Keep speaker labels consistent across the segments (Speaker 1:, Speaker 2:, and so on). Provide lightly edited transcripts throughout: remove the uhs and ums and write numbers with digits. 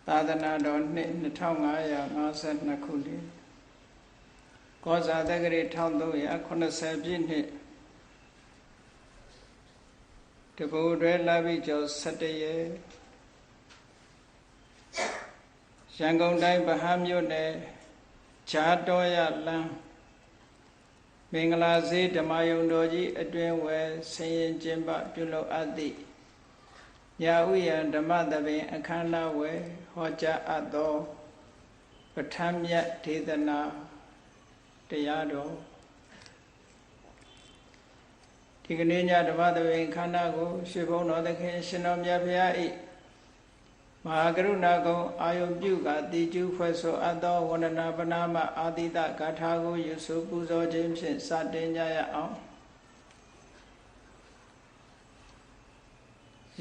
Speaker 1: သာသနာတော်နှစ်2552ခုနှစ်ကောဇာတက္ကရာ1380ပြည့်နှစ်တဘူတွဲလာပြီကျော်17ရက်ရန်ကုန်တိုင်းဗဟန်းမြို့နယ်ဂျာတော်ရလမ်းမင်္ဂလာဈေးဓမ္မယုံတော်ကြီးအတွင်ဝယ်ဆင်ရင်ကျင်းပပြုလုပ်အပ်သည့်ညာဥယျာဓမ္မသဘင်အခမ်းအနားဝယ်ဟောကြားအပ်သောပဋ္ဌာန်းမြတ်ဒေသနာတရားတော်ဒီကနေ့ညဓမ္မသဘင်အခမ်းအနားကိုရွှေဘုန်းတော်သခင်ရှင်တော်မြတ်ဘုရား၏မဟာကရုဏာကုံအာယုပြုကတိကျူဖွဲ့ဆိုအပ်သောဝန္ဒနာပနာမအာတိတဂါထာကိုယူဆပူဇော်ခြင်းဖြင့်စတင်ကြရအောင်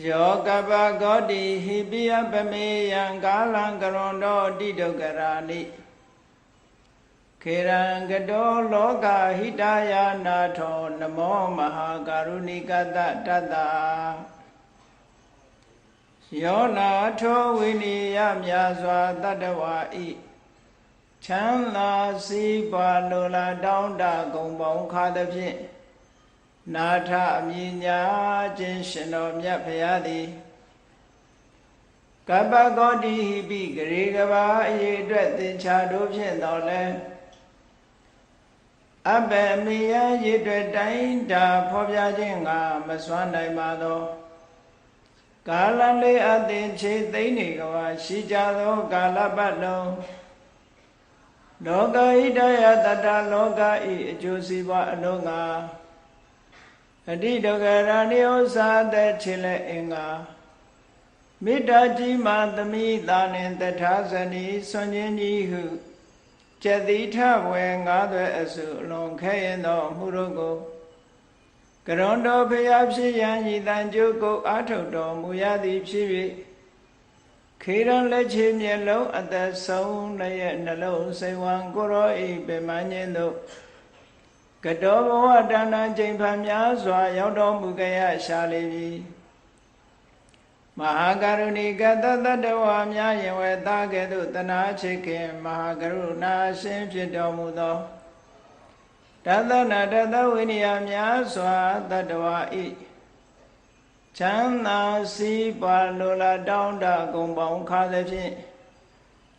Speaker 1: ယောကပဂောတိဟိပိယပမေယံကာလံကရွန်တောတိဒုက္ခရာနိခေရံကတောလောကဟိတယာနာထောနမောမဟာကရုဏိကတတတ္တယောနာထောဝိနိယမြာစွာတတ္တဝါဤချမ်းသာစီးပွားလိုလားတောင်းတဂုံပေါင်းခါသဖြင့်နာထအမြင်ညာခြင်းရှင်တော်မြတ်ဖရာသည်ကပ္ပဂောတိဟိပိဂရေကဘာအရေးအတွက်သင်္ချာတို့ဖြင့်တော်လဲအဘယ်အမိယရေအတွက်တိုင်းတာဖော်ပြခြင်းကမစွမ်းနိုင်ပါသောကာလလေးအသင်ခြေသိမ့်နေကဘာရှိကြသောကာလပတ်လုံးလောကဣတယတတလောကဤအကျိုးစီးပွားအလုံးကအတိဒုက္ခရာနိဥ္စာတဲ့ခြေလက်အင်္ဂါမေတ္တာကြီးမှသမိသာနှင့်တထာဇနီဆွန်ခြင်းကြီးဟုကျက်တိထဝေငါးသွဲအစုအလုံးခဲရင်သောမှုတို့ကိုကရွန်တော်ဖျားဖြစ်ရန်ဤတန်ကြိုးကိုအာထုတ်တော်မူရသည်ဖြစ်၍ခေရန်လက်ချေမျက်လုံးအသက်ဆုံးလည်းရဲ့နှလုံးစိတ်ဝံကိုရောဤပေမန်းခြင်းတို့ကတောဘဝတဏ္ဍချိန်ဖန်များစွာရောက်တော်မူကြရရှာလေပြီမဟာကရုဏီကတတတ္တဝါများယင်ဝဲသားကဲ့သို့တနာချစ်ခင်မဟာကရုဏာရှင်ဖြစ်တော်မူသောတသနာတသဝိနည်းများစွာတတ္တဝါဤချမ်းသာစီးပွားလိုလားတောင်းတဂုံပေါင်းခါသဖြင့်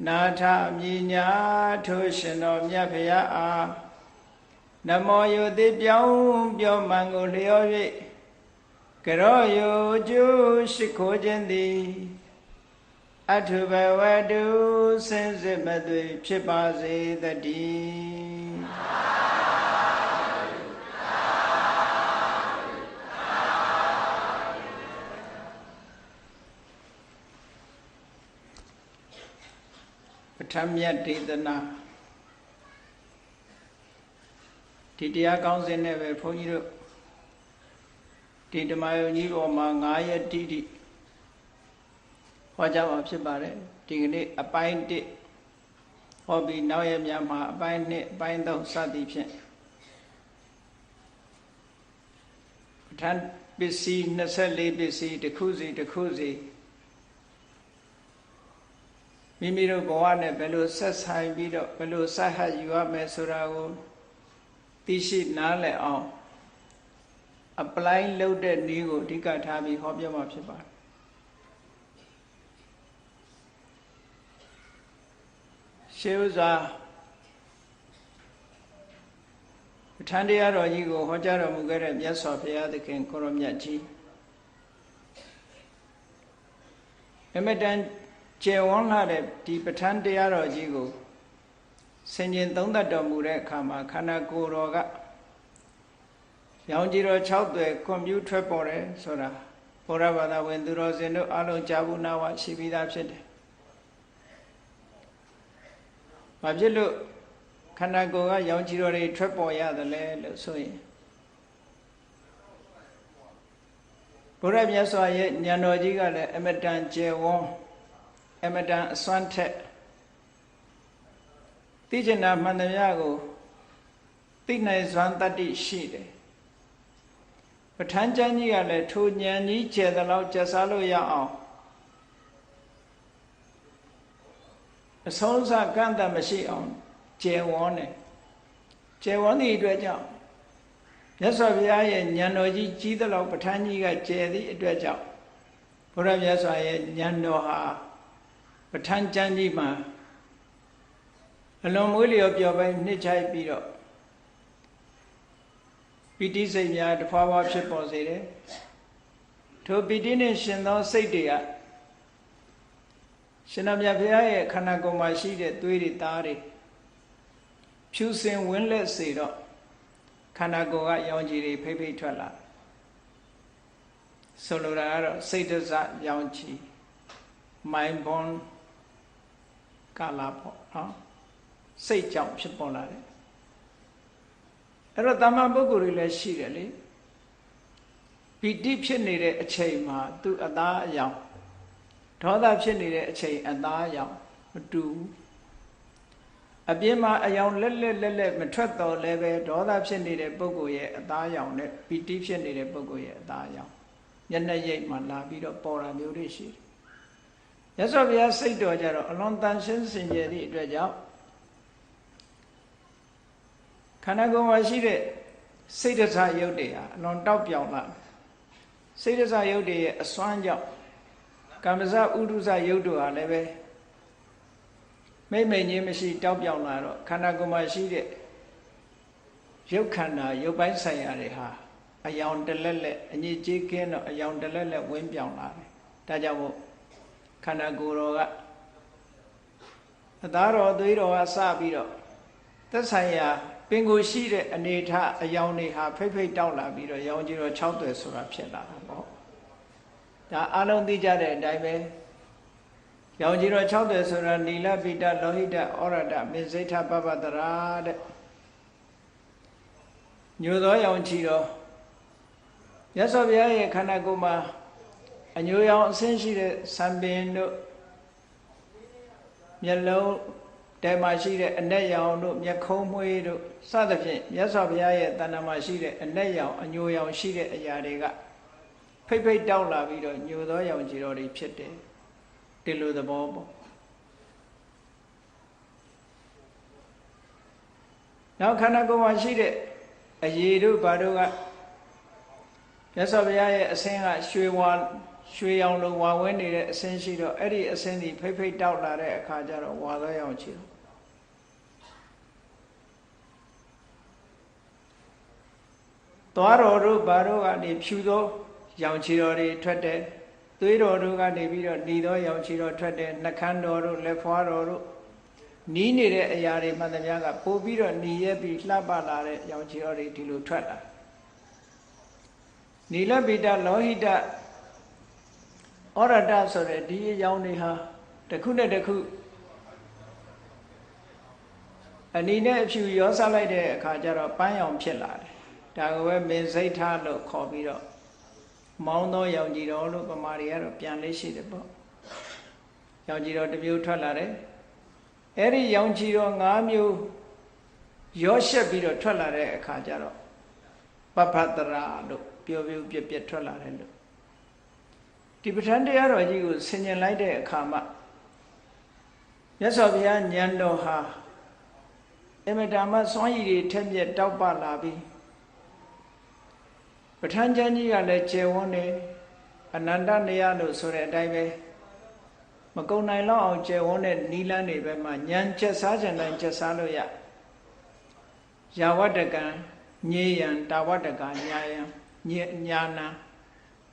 Speaker 1: နာထမြညာထိုရှင်တော်မြတ်ဖရာအားနမောယုတိပြောင်းပြောမှန်ကိုလျော်၍ကရောယုကျိုးရှိခိုးခြင်းသည်အထုဘဝတုစင်စစ်မသွေဖြစ်ပါစေတည်းပဋ္ဌာန်းမြတ်ဒေသနာဒီတရားကောင်းစဉ်နဲ့ပဲဘုန်းကြီးတို့ဒီဓမ္မယုံကြီးပေါ်မှာ9ရက်တိတိဟောကြားမှာဖြစ်ပါတယ်ဒီကနေ့အပိုင်း1ဟောပြီးနောက်ရက်များမှာအပိုင်း2အပိုင်း3စသည်ဖြင့်ပဋ္ဌာန်းပစ္စည်း24ပစ္စည်းတစ်ခုစီတစ်ခုစီမိမိတို့ဘဝနဲ့ဘယ်လိုဆက်ဆိုင်ပြီးတော့ဘယ်လိုဆက်ဟပ်ယူရမယ်ဆိုတာကိုသိရှိနားလည်အောင်apply လုပ်တဲ့နည်းကိုအဓိကထားပြီးဟောပြောမှာဖြစ်ပါတယ်ရှေးဥစွာပဋ္ဌာန်းတရားတော်ကြီးကိုဟောကြားတော်မူခဲ့တဲ့မြတ်စွာဘုရားသခင်ကိုရောမြတ်ကြီးအမတန်ကျေဝန်းလာတဲ့ဒီပဋ္ဌာန်းတရားတော်ကြီးကိုဆင်ခြင်သုံးသပ်တော်မူတဲ့အခါမှာခန္ဓာကိုယ်တော်ကရောင်ကြီးတော်6သွဲကွန်ပျူတာထွက်ပေါ်တယ်ဆိုတာဘုရားဘာသာဝင်သူတော်စင်တို့အလုံးကြားဘူးနာဝရှိပြီးသားဖြစ်တယ်။ဘာဖြစ်လို့ခန္ဓာကိုယ်ကရောင်ကြီးတော်တွေထွက်ပေါ်ရတယ်လဲလို့ဆိုရင်ဘုရားမြတ်စွာရဲ့ဉာဏ်တော်ကြီးကလည်းအမတန်ကျယ်ဝန်းအမတန်အစွမ်းထက်သိကျင်တာမှန်သမျှကိုသိနိုင်စွမ်းတတ္တိရှိတယ်ပဋ္ဌာန်းကျမ်းကြီးကလည်းထိုဉာဏ်ကြီးကျယ်သလောက်ကျက်စားလို့ရအောင် အဆုံးစကန့်တတ်မရှိအောင်ကျယ်ဝန်းတယ်ကျယ်ဝန်းသည့်အတွက်ကြောင့်မြတ်စွာဘုရားရဲ့ဉာဏ်တော်ကြီးကြီးသလောက်ပဋ္ဌာန်းကြီးကကျယ်သည့်အတွက်ကြောင့်ဘုရားမြတ်စွာရဲ့ဉာဏ်တော်ဟာပဋ္ဌာန်းကျမ်းကြီးမှာအလွန်မွေးလျော်ပျော်ပိုင်းနှစ်ချိုက်ပြီးတော့ပီတိစိတ်များတဖွာဖွာဖြစ်ပေါ်စေတယ်ထိုပီတိနဲ့ရှင်သောစိတ်တွေကရှင်တော်မြတ်ဘုရားရဲ့ခန္ဓာကိုယ်မှာရှိတဲ့သွေးတွေသားတွေဖြူစင်ဝင်းလက်စေတော့ခန္ဓာကိုယ်ကရောင်ခြည်တွေဖိဖိထွက်လာဆိုလိုတာကတော့စိတ်တစရောင်ခြည် mind born ကာလာပေါ့နော်စိတ်ကြောင့်ဖြစ်ပေါ်လာတယ်အဲ့တော့တာမန်ပုဂ္ဂိုလ်တွေလည်းရှိတယ်လေပီတိဖြစ်နေတဲ့အချိန်မှာသူအသားအယောင်ဒေါသဖြစ်နေတဲ့အချိန်အသားအယောင်မတူအပြင်မှာအယောင်လက်မထွက်တော့လည်းပဲဒေါသဖြစ်နေတဲ့ပုဂ္ဂိုလ်ရဲ့အသားအယောင်နဲ့ပီတိဖြစ်နေတဲ့ပုဂ္ဂိုလ်ရဲ့အသားအယောင်မျက်နှာရိပ်မှာလာပြီးတော့ပေါ်တာမျိုးတွေရှိတယ်။မြတ်စွာဘုရားစိတ်တော်ကြတော့အလွန်တန်ရှင်းစင်ကြယ်သည့်အတွက်ကြောင့်ခန္ဓာကိုယ်မှာရှိတဲ့စိတ်တစရုပ်တွေဟာအလွန်တောက်ပြောင်လာစိတ်တစရုပ်တွေရဲ့အစွမ်းကြောင့်ကာမဇဥဒုဇရုပ်တို့ဟာလည်းပဲမိမ့်ချင်းမရှိတောက်ပြောင်လာတော့ခန္ဓာကိုယ်မှာရှိတဲ့ရုပ်ခန္ဓာရုပ်ပိုင်းဆိုင်ရာတွေဟာအယောင်တလက်လက်အညစ်အကြေးကင်းတော့အယောင်တလက်လက်ဝင်းပြောင်လာတယ်ဒါကြောင့်မို့ခန္ဓာကိုယ်တော်ကအသားတော်သွေးတော်ကစပြီးတော့သက်ဆိုင်ရာပင်ကိုယ်ရှိတဲ့အနေထအယောင်တွေဟာဖိတ်ဖိတ်တောက်လာပြီးတော့ရောင်ကြီးတော်6သွယ်ဆိုတာဖြစ်လာတာပေါ့ဒါအလုံးသိကြတဲ့အတိုင်းပဲရောင်ကြီးတော်6သွယ်ဆိုတာနီလပိတလောဟိတဩရတမေဇိထပပတရာတဲ့ညိုသောရောင်ကြီးတော်မြတ်စွာဘုရားရဲ့ခန္ဓာကိုယ်မှာအညိုရောင်အဆင်းရှိတဲ့သံပင်တို့မျက်လုံးတဲမှာရှိတဲ့အနက်ရောင်တို့မျက်ခုံးမွှေးတို့စသဖြင့်မြတ်စွာဘုရားရဲ့တဏ္ဍာမှာရှိတဲ့အနက်ရောင်အညိုရောင်ရှိတဲ့အရာတွေကဖိတ်ဖိတ်တောက်လာပြီးတော့ညိုသောရောင်ကြီးတော်တွေဖြစ်တယ်ဒီလိုသဘောပေါ့နောက်ခန္ဓာကိုယ်မှာရှိတဲ့အရည်တို့ဘာတို့ကမြတ်စွာဘုရားရဲ့အဆင်းကရွှေရောင်လိုဝါဝဲနေတဲ့အဆင်းရှိတော့အဲ့ဒီအဆင်းဒီဖိတ်ဖိတ်တောက်လာတဲ့အခါကျတော့ဝါသောရောင်ချီတော့သွားတော်တို့ဘာတို့ကနေဖြူသောရောင်ချီတော်တွေထွက်တယ်သွေးတော်တို့ကနေပြီးတော့ညီသောရောင်ချီတော်ထွက်တယ်နှကန်းတော်တို့လက်ဖွားတော်တို့နီးနေတဲ့အရာတွေမှန်သမျှကပို့ပြီးတော့ညီရဲပြီးလှပလာတဲ့ရောင်ချီတော်တွေဒီလိုထွက်လာနီလပိတလောဟိတဩရတဆိုတဲ့ဒီအကြောင်းတွေဟာတစ်ခုနဲ့တစ်ခုအနီနဲ့အဖြူရောစားလိုက်တဲ့အခါကျတော့ပန်းရောင်ဖြစ်လာတယ်ဒါကပဲမင်းစိတ်ထားလို့ခေါ်ပြီးတော့မောင်းသောရောင်ကြီးတော်လို့ပမာတွေကတော့ပြန်လေးရှိတယ်ပေါ့ရောင်ကြီးတော်တစ်မျိုးထွက်လာတယ်အဲ့ဒီရောင်ကြီးတော်၅မျိုးရောရှက်ပြီးတော့ထွက်လာတဲ့အခါကျတော့ပပ္ပတရာလို့ပြောပြထွက်လာတယ်လို့ဒီပဋ္ဌာန်းတရားတော်ကြီးကိုဆင်ញင်လိုက်တဲ့အခါမှာမြတ်စွာဘုရားဉာဏ်တော်ဟာအမတမစွမ်းရည်တွေထက်မြက်တောက်ပလာပြီးပဋ္ဌာန်းကျမ်းကြီးကလည်းကျယ်ဝန်းနေအနန္တနေရလို့ဆိုတဲ့အတိုင်းပဲမကုံနိုင်တော့အောင်ကျယ်ဝန်းတဲ့နိလန်းတွေပဲမှာဉာဏ်ချက်စားခြင်းတိုင်းချက်စားလို့ရယာဝတ္တကံညေယံတာဝတ္တကညာယံညာနာ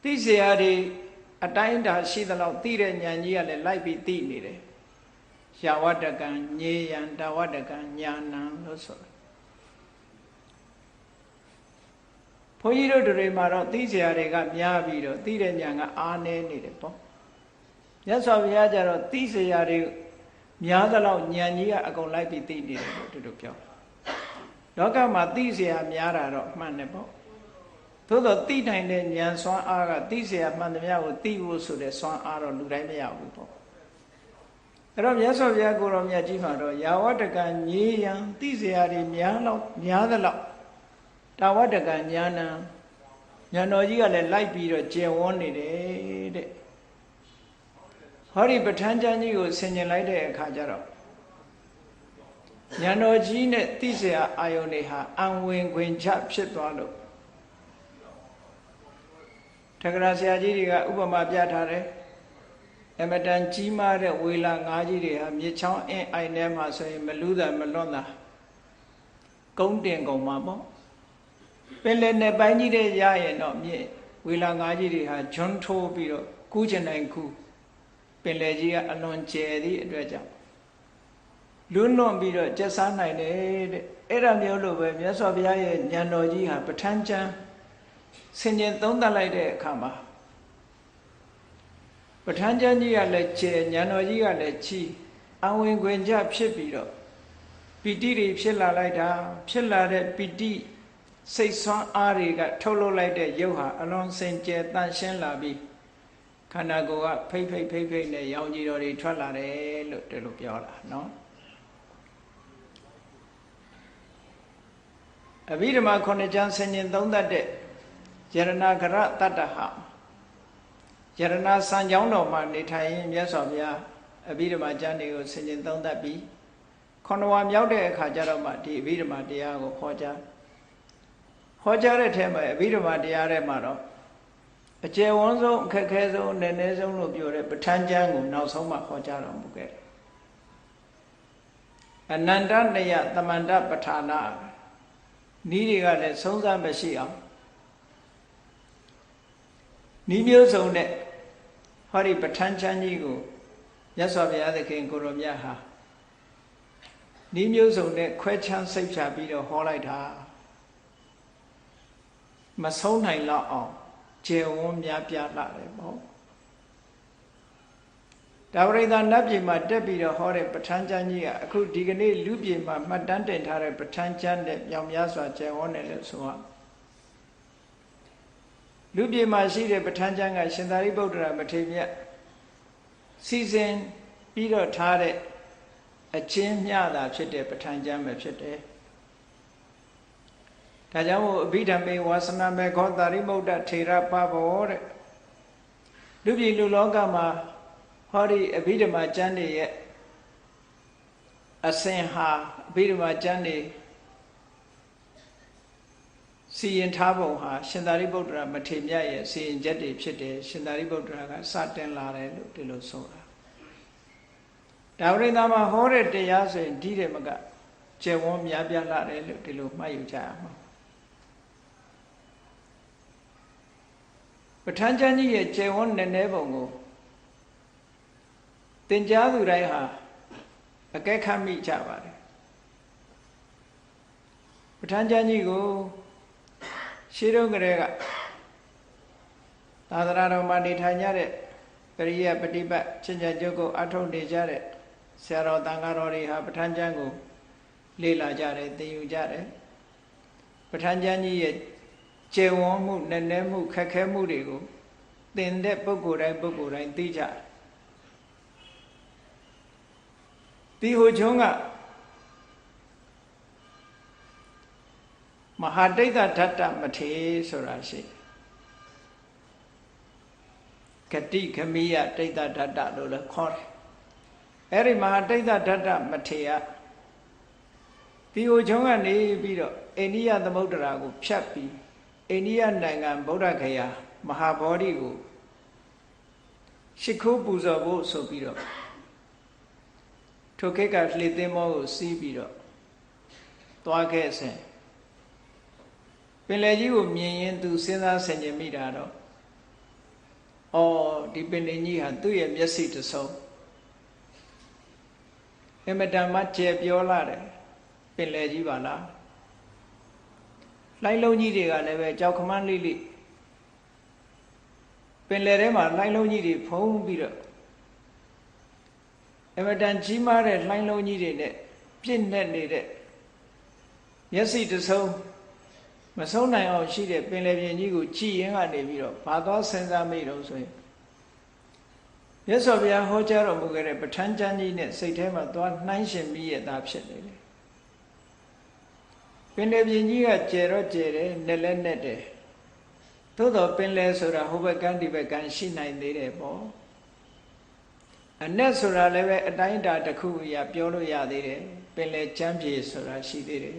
Speaker 1: သိเสียတွေအတိုင်းတာရှိသလောက်သိတဲ့ဉာဏ်ကြီးကလည်းလိုက်ပြီးသိနေတယ်ယာဝတ္တကံညေယံတာဝတ္တကံညာနာလို့ဆိုတာဘုန်းကြီးတို့တွေမှာတော့သိเสียတွေကများပြီးတော့သိတဲ့ဉာဏ်ကအားနည်းနေတယ်ပေါ့မြတ်စွာဘုရားကျတော့သိเสียတွေများသလောက်ဉာဏ်ကြီးကအကုန်လိုက်ပြီးသိနေတယ်လို့တို့ပြောလောကမှာသိเสียများတာတော့မှန်တယ်ပေါ့သို့တော့သိနိုင်တဲ့ဉာဏ်စွမ်းအားကသိเสียမှန်သမျှကိုသိဖို့ဆိုတဲ့စွမ်းအားတော့လူတိုင်းမရဘူးပေါ့အဲ့တော့မြတ်စွာဘုရားကိုယ်တော်မြတ်ကြီးမှာတော့ယာဝတ္တကံညေယံသိเสียတွေများသလောက်တာဝတ္တကံညာဏဉာဏ်တော်ကြီးကလည်းလိုက်ပြီးတော့ကျယ်ဝန်းနေတယ်တဲ့ဟောဒီပဋ္ဌာန်းကျမ်းကြီးကိုဆင်ញင်လိုက်တဲ့အခါကျတော့ ဉာဏ်တော်ကြီးနဲ့သိเสียအာယုန်တွေဟာအံဝင်ခွင်ချဖြစ်သွားလို့ထက္ကရာဆရာကြီးတွေကဥပမာပြထားတယ်အမတန်ကြီးမားတဲ့ဝေလာငါးကြီးတွေဟာမြေချောင်းအင်းအိုင်ထဲမှာဆိုရင်မလူးတာမလွတ်တာကုန်းတင်ကုန်မှာပေါ့ပင်လယ်နဲ့ပိုင်းကြီးတဲ့ရရင်တော့မြေဝေလာငါးကြီးတွေဟာဂျွန်းထိုးပြီးတော့ကူးချင်နိုင်ကူးပင်လယ်ကြီးကအလွန်ကျယ်သည့်အတွက်ကြောင့်လွန်းလွန်ပြီးတော့ကျက်စားနိုင်တယ်တဲ့အဲ့ဒါမျိုးလိုပဲမြတ်စွာဘုရားရဲ့ဉာဏ်တော်ကြီးဟာပဋ္ဌာန်းကျမ်းဆင်ခြင်သုံးသပ်လိုက်တဲ့အခါမှာပဋ္ဌာန်းကျမ်းကြီးကလည်းကျယ်ဉာဏ်တော်ကြီးကလည်းကြီးအဝင်ခွင်ကြဖြစ်ပြီးတော့ပီတိတွေဖြစ်လာလိုက်တာဖြစ်လာတဲ့ပီတိစိတ်ဆွမ်းအားတွေကထုတ်လုပ်လိုက်တဲ့ရုပ်ဟာအလွန်စင်ကြယ်တန့်ရှင်းလာပြီးခန္ဓာကိုယ်ကဖိတ်ဖိတ်ဖိတ်ဖိတ်နဲ့ရောင်ကြီးတော်တွေထွက်လာတယ်လို့ဒီလိုပြောတာနော်အဘိဓမ္မာခုနှစ်ကျမ်းဆင်ခြင်သုံးသပ်တဲ့ယရဏဂရတတ္တဟယရဏစံကြောင်းတော်မှာနေထိုင်ရင်မြတ်စွာဘုရားအဘိဓမ္မာကျမ်းတွေကိုဆင်ခြင်သုံးသပ်ပြီးခုနဝါမြောက်တဲ့အခါကျတော့မှဒီအဘိဓမ္မာတရားကိုဟောကြားတဲ့ထဲမှာအဘိဓမ္မာတရားထဲမှာတော့အကျယ်ဝန်းဆုံးအခက်ခဲဆုံးနည်းနည်းဆုံးလို့ပြောတဲ့ပဋ္ဌာန်းကျမ်းကိုနောက်ဆုံးမှဟောကြားတော်မူခဲ့တယ်အနန္တနယသမန္တပဋ္ဌာနာဤတွေကလည်းဆုံးစားမရှိအောင်ဤမျိုးစုံနဲ့ဟောဒီပဋ္ဌာန်းကျမ်းကြီးကိုမြတ်စွာဘုရားသခင်ကိုရောမြတ်ဟာဤမျိုးစုံနဲ့ခွဲခြမ်းစိတ်ဖြာပြီးတော့ဟောလိုက်တာမဆုံးနိုင်တော့အောင်ကျေဝန်းများပြလာတယ်ပေါ့ဒါဝိဒ္ဓနတ်ပြည်မှာတက်ပြီးတော့ဟောတဲ့ပဋ္ဌာန်းကျမ်းကြီးကအခုဒီကနေ့လူပြည်မှာမှတ်တမ်းတင်ထားတဲ့ပဋ္ဌာန်းကျမ်းနဲ့ပြောင်များစွာကျေဝန်းတယ်လို့ဆိုရလူပြည်မှာရှိတဲ့ပဋ္ဌာန်းကျမ်းကရှင်သာရိပုတ္တရာမထေရမြတ်စီစဉ်ပြီးတော့ထားတဲ့အချင်းမျှတာဖြစ်တဲ့ပဋ္ဌာန်းကျမ်းပဲဖြစ်တယ်ဒါကြောင့်မို့အဘိဓမ္မေဝါစနာမေခောသာရိပုတ္တထေရပဘောတဲ့လူပြည်လူလောကမှာဟောဒီအဘိဓမ္မာကျမ်းတွေရဲ့အစဉ်ဟာအဘိဓမ္မာကျမ်းတွေစီရင်ထားပုံဟာရှင်သာရိပုတ္တရာမထေရမြတ်ရဲ့စီရင်ချက်တွေဖြစ်တယ်ရှင်သာရိပုတ္တရာကစတင်လာတယ်လို့ဒီလိုဆိုတာဒါဝိဒ္ဓမှာဟောတဲ့တရားဆိုရင်ဒီတယ်မကကျေဝန်းများပြားလာတယ်လို့ဒီလိုမှတ်ယူကြရမှာပဋ္ဌာန်းကျမ်းကြီးရဲ့ကျေဝန်းနည်းနည်းပုံကိုသင်ကြားသူတိုင်းဟာအကဲခတ်မိကြပါတယ်ပဋ္ဌာန်းကျမ်းကြီးကိုရှင်းတော့ကလေးကသာသနာတော်မှာနေထိုင်ကြတဲ့ပရိယပฏิပတ်ချင်းချင်းကျုပ်ကိုအထောက်နေကြတဲ့ဆရာတော်တန်ခါတော်တွေဟာပဋ္ဌာန်းကျမ်းကိုလေ့လာကြတယ်သင်ယူကြတယ်ပဋ္ဌာန်းကျမ်းကြီးရဲ့ကျေဝန်းမှုနည်းနည်းမှုခက်ခဲမှုတွေကိုသင်တဲ့ပုဂ္ဂိုလ်တိုင်းသိကြတယ်ဒီဟိုချုံးကမဟာဒိဋ္ဌဓတ္တမထေဆိုတာရှိဂတိခမိယဒိဋ္ဌဓတ္တလို့လည်းခေါ်တယ်အဲ့ဒီမဟာဒိဋ္ဌဓတ္တမထေကဒီဟိုချုံးကနေပြီးတော့အိန္ဒိယသမုဒ္ဒရာကိုဖြတ်ပြီးအိန္ဒိယနိုင်ငံဗုဒ္ဓဂယာမဟာဗောဓိကိုရှိခိုးပူဇော်ဖို့ဆိုပြီးတော့ထိုခေတ်ကလှေသင်းမောကိုစီးပြီးတော့သွားခဲ့စဉ်ပင်လယ်ကြီးကိုမြင်ရင်သူစဉ်းစားဆင်ခြင်မိတာတော့ဒီပင်လယ်ကြီးဟာသူ့ရဲ့မျက်စိတစ်စုံအမတန်မှကျယ်ပြောလာတယ်ပင်လယ်ကြီးပါလားလှိုင်းလုံးကြီးတွေကလည်းပဲကြောက်ခမန်းလိလိပင်လယ်ထဲမှာလှိုင်းလုံးကြီးတွေဖုံးပြီးတော့အမတန်ကြီးမားတဲ့လှိုင်းလုံးကြီးတွေနဲ့ပြည့်နေနေတဲ့မျက်စိတစ်စုံမဆုံးနိုင်အောင်ရှိတဲ့ပင်လယ်ပြင်ကြီးကိုကြည်ရင်ကနေပြီးတော့ဘာသွားစဉ်းစားမိတော့ဆိုရင်မြတ်စွာဘုရားဟောကြားတော်မူခဲ့တဲ့ပဋ္ဌာန်းကျမ်းကြီးနဲ့စိတ်ထဲမှာသွားနှိုင်းယှဉ်ပြီးရတာဖြစ်နေတယ်ပင်လယ်ပြင်ကြီးကကျယ်တော့ကျယ်တယ်နဲ့လည်းနဲ့တယ်သို့တော့ပင်လယ်ဆိုတာဟိုဘက်ကန်းဒီဘက်ကန်းရှိနိုင်သေးတယ်ပေါ့ အနက်ဆိုတာလည်းပဲအတိုင်းအတာတစ်ခုအရာပြောလို့ရသေးတယ်ပင်လေကျမ်းပြေဆိုတာရှိသေးတယ်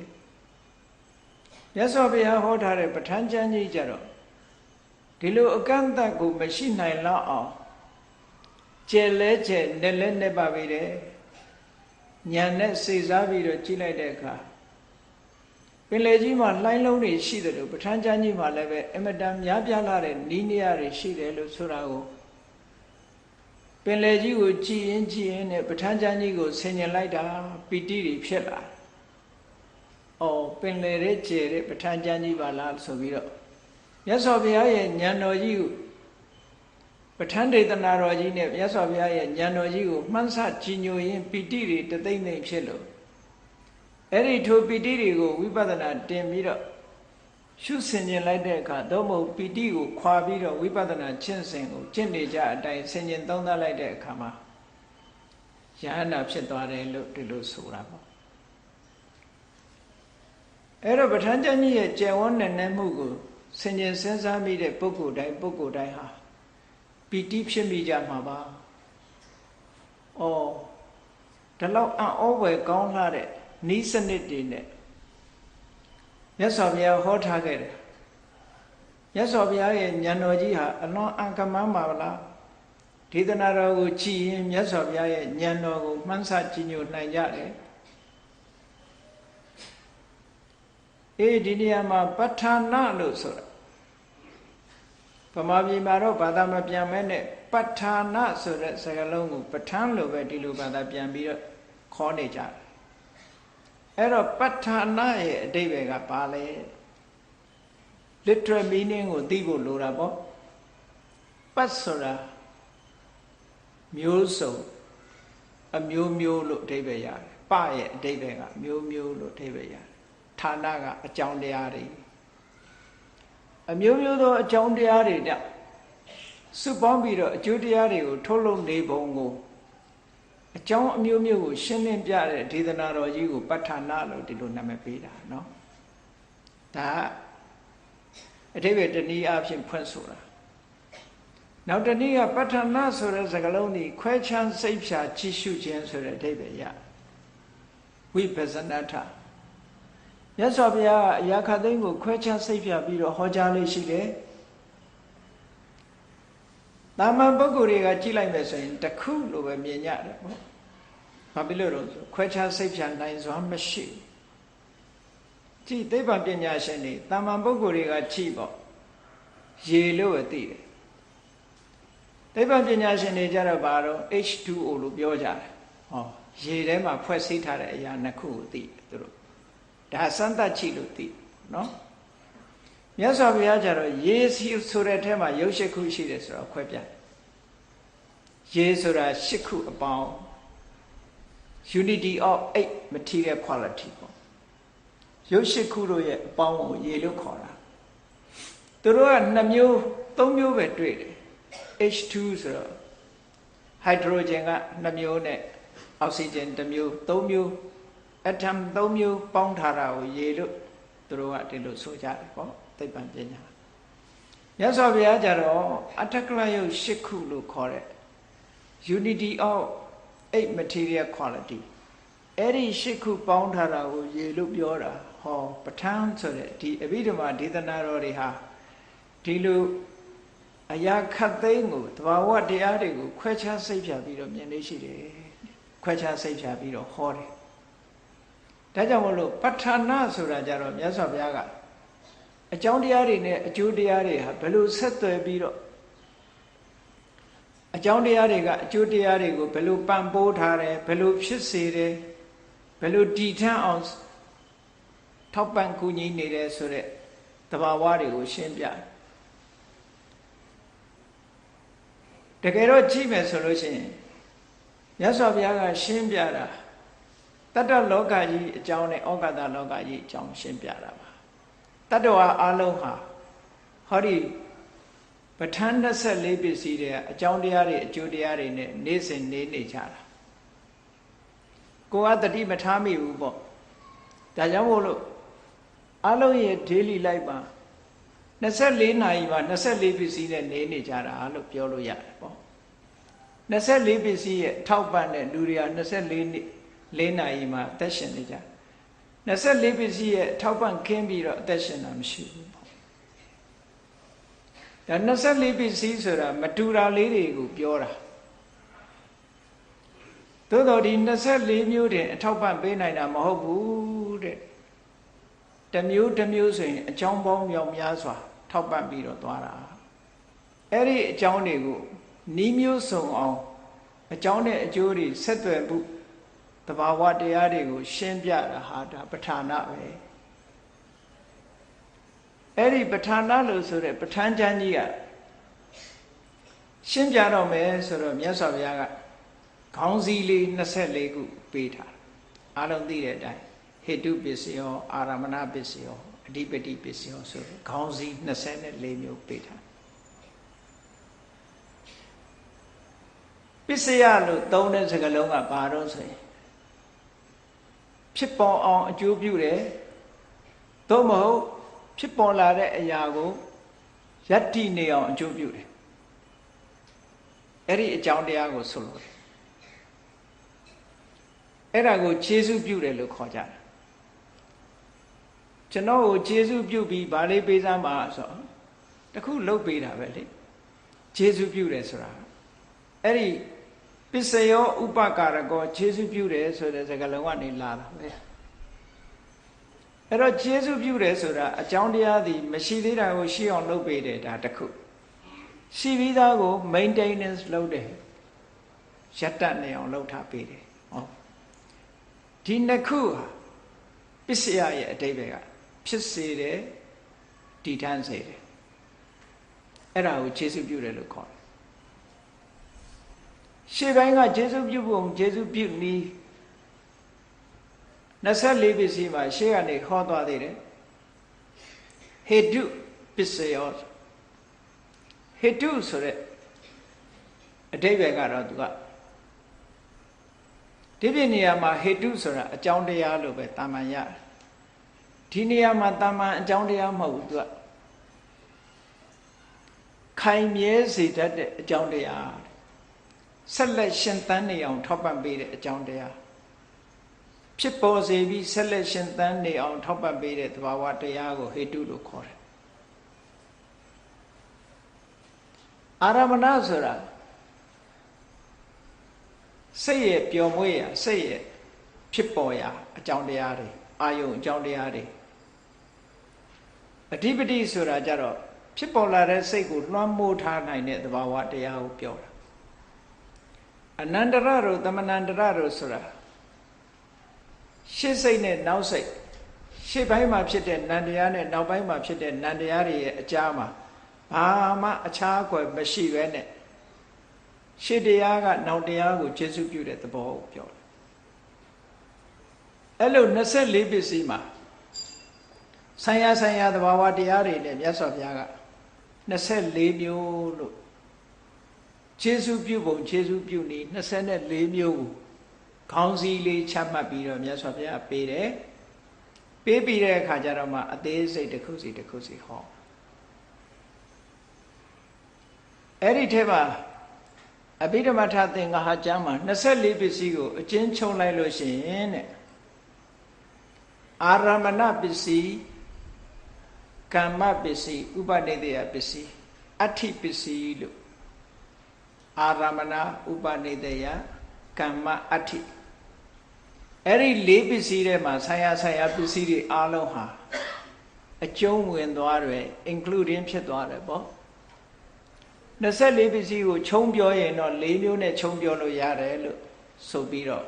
Speaker 1: မြတ်စွာဘုရားဟောထားတဲ့ပဋ္ဌာန်းကျမ်းကြီးကြတော့ဒီလိုအကန့်အသတ်ကိုမရှိနိုင်လောက်အောင်ကျဲလဲကျဲနဲ့လဲနဲ့ပါပြီတယ်ညာနဲ့စေစားပြီးတော့ကြည့်လိုက်တဲ့အခါပင်လေကြီးမှာလှိုင်းလုံးတွေရှိတယ်လို့ပဋ္ဌာန်းကျမ်းကြီးမှာလည်းပဲအမတန်များပြားလာတဲ့နီးနေရတွေရှိတယ်လို့ဆိုတာကိုပင်လေကြီးကိုကြည်ရင်နဲ့ပဋ္ဌာန်းကျမ်းကြီးကိုဆင်ញင်လိုက်တာပီတိတွေဖြစ်လာ။အော်ပင်လေရဲ့ကျဲတဲ့ပဋ္ဌာန်းကျမ်းကြီးပါလားဆိုပြီးတော့မြတ်စွာဘုရားရဲ့ဉာဏ်တော်ကြီးကိုပဋ္ဌာန်းဒေသနာတော်ကြီးနဲ့မြတ်စွာဘုရားရဲ့ဉာဏ်တော်ကြီးကိုမှန်းဆကြည်ညိုရင်းပီတိတွေတသိမ့်သိမ့်ဖြစ်လို့အဲ့ဒီထိုပီတိတွေကိုဝိပဿနာတင်ပြီးတော့ရှုဆင်ခြင်လိုက်တဲ့အခါသို့မဟုတ်ပီတိကိုခွာပြီးတော့ဝိပဿနာကျင့်စဉ်ကိုကျင့်နေကြအတိုင်းဆင်ခြင်သုံးသပ်လိုက်တဲ့အခါမှာယဟန္တာဖြစ်သွားတယ်လို့ဒီလိုဆိုတာပေါ့အဲ့တော့ပဋ္ဌာန်းကျမ်းကြီးရဲ့ကျယ်ဝန်းနယ်နှဲမှုကိုဆင်ခြင်စဉ်းစားမိတဲ့ပုဂ္ဂိုလ်တိုင်းဟာပီတိဖြစ်မိကြမှာပါ။အော်ဒီလောက်အံ့ဩဖွယ်ကောင်းလာတဲ့ဤစနစ်တွေနဲ့မြတ်စွာဘုရားဟောထားခဲ့တယ်မြတ်စွာဘုရားရဲ့ဉာဏ်တော်ကြီးဟာအလွန်အံကမန်းပါလားဒေသနာတော်ကိုကြည်ရင်မြတ်စွာဘုရားရဲ့ဉာဏ်တော်ကိုမှန်းဆကြည်ညိုနိုင်ကြတယ်ဒီနေရာမှာပဋ္ဌာနာလို့ဆိုတာဗမာပြည်မှာတော့ဘာသာမပြန်မဲနဲ့ပဋ္ဌာနာဆိုတဲ့စကားလုံးကိုပဋ္ဌာန်းလို့ပဲဒီလိုဘာသာပြန်ပြီးတော့ခေါ်နေကြတယ်အဲ့တော့ပဋ္ဌာနာရဲ့အဓိပ္ပာယ်ကဘာလဲ literal meaning ကိုသိဖို့လိုတာပေါ့ပတ်ဆိုတာမျိုးစုံအမျိုးမျိုးလို့အဓိပ္ပာယ်ရတယ်ပရဲ့အဓိပ္ပာယ်ကမျိုးမျိုးလို့အဓိပ္ပာယ်ရတယ်ဌာနကအကြောင်းတရားတွေအမျိုးမျိုးသောအကြောင်းတရားတွေနဲ့စုပေါင်းပြီးတော့အကျိုးတရားတွေကိုထုတ်လုပ်နေပုံကိုအကြောင်းအမျိုးမျိုးကိုရှင်းလင်းပြတဲ့ဒေသနာတော်ကြီးကိုပဋ္ဌာနာလို့ဒီလိုနာမည်ပေးတာเนาะဒါအဓိပ္ပာယ်တနည်းအားဖြင့်ဖွင့်ဆိုတာနောက်တနည်းကပဋ္ဌာနာဆိုတဲ့စကားလုံးကြီးခွဲခြားစိတ်ဖြာကြည့်ရှုခြင်းဆိုတဲ့အဓိပ္ပာယ်ရဝိပဿနာထမြတ်စွာဘုရားအရာခသိန်းကိုခွဲခြားစိတ်ဖြာပြီးတော့ဟောကြားလေးရှိတယ်တာမန်ပုဂ္ဂိုလ်တွေကကြည့်လိုက်မယ်ဆိုရင်တစ်ခုလိုပဲမြင်ကြတယ်ပေါ့။ဘာဖြစ်လို့လဲဆိုခွဲခြားစိတ်ဖြာနိုင်စွာမရှိဘူး။ကြည့်သိပ္ပံပညာရှင်တွေတာမန်ပုဂ္ဂိုလ်တွေကကြည့်ပေါ့ရေလို့ပဲသိတယ်။သိပ္ပံပညာရှင်တွေကြတော့ဘာတော့ H2O လို့ပြောကြတယ်။ဟောရေထဲမှာဖွဲ့စည်းထားတဲ့အရာနှစ်ခုကိုသိတယ်သူတို့။ဒါစမ်းသပ်ကြည့်လို့သိနော်။မြတ်စွာဘုရားကျတော့ရေဆိုတဲ့ထဲမှာရုပ်၈ခုရှိတယ်ဆိုတော့ခွဲပြတယ်ရေဆိုတာ၈ခုအပေါင်း unity of 8 material quality ပေါ့ရုပ်၈ခုတို့ရဲ့အပေါင်းကိုရေလို့ခေါ်တာသူတို့က2မျိုး3မျိုးပဲတွေ့တယ် H2 ဆိုတော့ hydrogen က2မျိုးနဲ့ oxygen 1မျိုး3မျိုး atom 3မျိုးပေါင်းထားတာကိုရေလို့သူတို့ကဒီလိုဆိုကြတယ်ပေါ့သိပ္ပံပညာမြတ်စွာဘုရားကြတော့အထက်ကလယုတ်၈ခုလို့ခေါ်တဲ့ unity of 8 material quality အဲ့ဒီ၈ခုပေါင်းထားတာကိုရေလို့ပြောတာဟောပဋ္ဌာန်းဆိုတဲ့ဒီအဘိဓမ္မာဒေသနာတော်တွေဟာဒီလိုအရာခတ်သိမ်းကိုတဘာဝတရားတွေကိုခွဲခြားစိတ်ဖြာပြီးတော့မြင်လေးရှိတယ်ခွဲခြားစိတ်ဖြာပြီးတော့ဟောတယ်ဒါကြောင့်မလို့ပဋ္ဌာနာဆိုတာကြတော့မြတ်စွာဘုရားကအကြောင်းတရားတွေနဲ့အကျိုးတရားတွေဟာဘယ်လိုဆက်သွယ်ပြီးတော့အကြောင်းတရားတွေကအကျိုးတရားတွေကိုဘယ်လိုပံ့ပိုးထားတယ်ဘယ်လိုဖြစ်စေတယ်ဘယ်လိုတည်ထံ့အောင်ထောက်ပံ့ကူညီနေတယ်ဆိုတဲ့သဘာဝတွေကိုရှင်းပြတကယ်တော့ကြည့်မယ်ဆိုလို့ရှိရင်မြတ်စွာဘုရားကရှင်းပြတာတတ္တလောကကြီးအကြောင်းနဲ့ဩဃတလောကကြီးအကြောင်းရှင်းပြတာပါတတ္တဝါအလုံးဟာဟောဒီပဋ္ဌာန်း24ပစ္စည်းတွေအကြောင်းတရားတွေအကျိုးတရားတွေနဲ့နေစဉ်နေကြတာကိုယ်ကတတိမထားမိဘူးပေါ့ဒါကြောင့်မို့လို့အလုံးရဲ့ daily life မှာ24နာရီမှာ24ပစ္စည်းနဲ့နေကြတာလို့ပြောလို့ရတယ်ပေါ့ 24ပစ္စည်းရဲ့ထောက်ပံ့တဲ့လူတွေက24နာရီမှာအသက်ရှင်နေကြ24ပစ္စည်းရဲ့ထောက်ပံ့ခင်းပြီးတော့အသက်ရှင်တာမရှိဘူးပေါ့ဒါ24ပစ္စည်းဆိုတာမတူတာလေးတွေကိုပြောတာသို့တော်ဒီ24မျိုးတင်အထောက်ပံ့ပေးနိုင်တာမဟုတ်ဘူးတဲ့တစ်မျိုးတစ်မျိုးဆိုရင်အကြောင်းပေါင်းမြောက်များစွာထောက်ပံ့ပြီးတော့သွားတာအဲ့ဒီအကြောင်းတွေကိုနီးမျိုးစုံအောင်အကြောင်းနဲ့အကျိုးတွေဆက်သွယ်မှုတဘာဝတရားတွေကိုရှင်းပြတာဟာဒါပဋ္ဌာန်းပဲအဲ့ဒီပဋ္ဌာန်းလို့ဆိုတဲ့ပဋ္ဌာန်းကျမ်းကြီးကရှင်းပြတော့မယ်ဆိုတော့မြတ်စွာဘုရားကခေါင်းစည်းလေး24ခုပေးထားအားလုံးသိတဲ့အတိုင်းဟေတုပစ္စယောအာရမဏပစ္စယောအဓိပတိပစ္စယောဆိုတဲ့ခေါင်းစည်း24မျိုးပေးထားပစ္စယလို့သုံးတဲ့စကားလုံးကဘာတော့ဆိုရင်ဖြစ်ပေါ်အောင်အကျိုးပြုတယ်သို့မဟုတ်ဖြစ်ပေါ်လာတဲ့အရာကိုယတ္တိနေအောင်အကျိုးပြုတယ်အဲ့ဒီအကြောင်းတရားကိုဆိုလို့အဲ့ဒါကိုခြေစုပြုတယ်လို့ခေါ်ကြတယ်ကျွန်တော်ကိုခြေစုပြုပြီးဗာလေးပေးစမ်းပါဆိုတခုလှုပ်ပေးတာပဲလေခြေစုပြုတယ်ဆိုတာအဲ့ဒီပစ္စယောဥပကာရကောခြေစုပြုတယ်ဆိုတဲ့စကားလုံးကနေလာတာပဲအဲ့တော့ခြေစုပြုတယ်ဆိုတာအကြောင်းတရားသည်မရှိသေးတာကိုရှိအောင်လုပ်ပေးတယ်ဒါတခုရှိပြီးသားကို maintenance လုပ်တယ်ရတ္တနေအောင်လုပ်ထားပေးတယ်ဟောဒီနှစ်ခုဟာပစ္စယရဲ့အတိတ်ပဲကဖြစ်စေတယ်တည်ထမ်းစေတယ်အဲ့ဒါကိုခြေစုပြုတယ်လို့ခေါ်တယ်ရှေ့ပိုင်းကခြေစုပြုပုံခြေစုပြုနည်း24ပစ္စည်းမှာရှေ့ကနေခေါ်သွားသေးတယ်ဟေတုပစ္စယောဟေတုဆိုတဲ့အဓိပ္ပာယ်ကတော့သူကဒီပြနေရာမှာဟေတုဆိုတာအကြောင်းတရားလို့ပဲတာမန်ရတယ်ဒီနေရာမှာတာမန်အကြောင်းတရားမဟုတ်ဘူးသူကခိုင်မြဲစေတတ်တဲ့အကြောင်းတရားဆက်လက်ရှင်သန်နေအောင်ထောက်ပံ့ပေးတဲ့အကြောင်းတရားဖြစ်ပေါ်စေပြီးဆက်လက်ရှင်သန်နေအောင်ထောက်ပံ့ပေးတဲ့သဘာဝတရားကိုဟေတုလို့ခေါ်တယ်အာရမဏဆိုတာစိတ်ရဲ့ပျော်မွေ့ရာစိတ်ရဲ့ဖြစ်ပေါ်ရာအကြောင်းတရားတွေအာယုံအကြောင်းတရားတွေအဓိပတိဆိုတာကြတော့ဖြစ်ပေါ်လာတဲ့စိတ်ကိုလွှမ်းမိုးထားနိုင်တဲ့သဘာဝတရားကိုပြောတာအနန္တရတို့သမဏန္တရတို့ဆိုတာရှေ့စိတ်နဲ့နောက်စိတ်ရှေ့ပိုင်းမှာဖြစ်တဲ့နန္တရားနဲ့နောက်ပိုင်းမှာဖြစ်တဲ့နန္တရားတွေရဲ့အကြားမှာဘာမှအခြားအကွယ်မရှိပဲနဲ့ရှေ့တရားကနောက်တရားကိုခြေစုပြုတဲ့သဘောကိုပြောတယ်အဲ့လို24ပစ္စည်းမှာဆိုင်ရာသဘာဝတရားတွေနဲ့မြတ်စွာဘုရားက24မျိုးလို့ခြေစုပြုပုံခြေစုပြုနည်း24မျိုးကိုခေါင်းစည်းလေးချမှတ်ပြီးတော့မြတ်စွာဘုရားပေးတယ်ပေးပြီးတဲ့အခါကျတော့မှအသေးစိတ်တစ်ခုစီဟောအဲ့ဒီထဲမှာအဘိဓမ္မာထသင်္ဃဟာကျမ်းမှာ24ပစ္စည်းကိုအကျဉ်းချုပ်လိုက်လို့ရှိရင်တဲ့အာရမဏပစ္စည်းကမ္မပစ္စည်းဥပနိဒေယပစ္စည်းအဋ္ဌိပစ္စည်းလို့အာရမဏဥပနိဒေယကမ္မအဋ္ဌိအဲ့ဒီ၄ပစ္စည်းထဲမှာဆိုင်ရာပစ္စည်းတွေအားလုံးဟာအကျုံးဝင်သွားတယ် including ဖြစ်သွားတယ်ပေါ့24ပစ္စည်းကိုခြုံပြောရင်တော့၄မျိုးနဲ့ခြုံပြောလို့ရတယ်လို့ဆိုပြီးတော့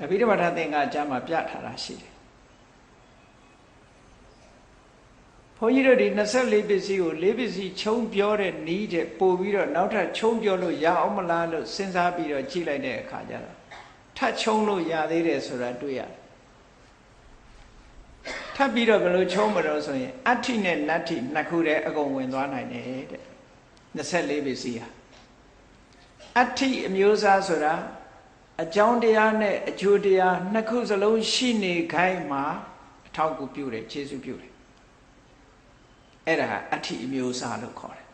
Speaker 1: အဘိဓမ္မာထသင်္ဃကျမ်းမှာပြထားတာရှိတယ်ဘုန်းကြီးတို့ဒီ24ပစ္စည်းကို၄ပစ္စည်းခြုံပြောတဲ့နည်းတဲ့ပို့ပြီးတော့နောက်ထပ်ခြုံပြောလို့ရအောင်မလားလို့စဉ်းစားပြီးတော့ကြည့်လိုက်တဲ့အခါကျတော့ထပ်ခြုံလို့ရသေးတယ်ဆိုတာတွေ့ရတယ်ထပ်ပြီးတော့ဘယ်လိုခြုံမလို့ဆိုရင်အဋ္ဌိနဲ့နတ္ထိနှစ်ခုတည်းအကုန်ဝင်သွားနိုင်တယ်တဲ့24ပစ္စည်းဟာအဋ္ဌိအမျိုးအစားဆိုတာအကြောင်းတရားနဲ့အကျိုးတရားနှစ်ခုစလုံးရှိနေခိုင်းမှာအထောက်အကူပြုတယ်ခြေစုပြုတယ်အဲ့ဒါအဋ္ဌိအမျိုးအစားလို့ခေါ်တယ်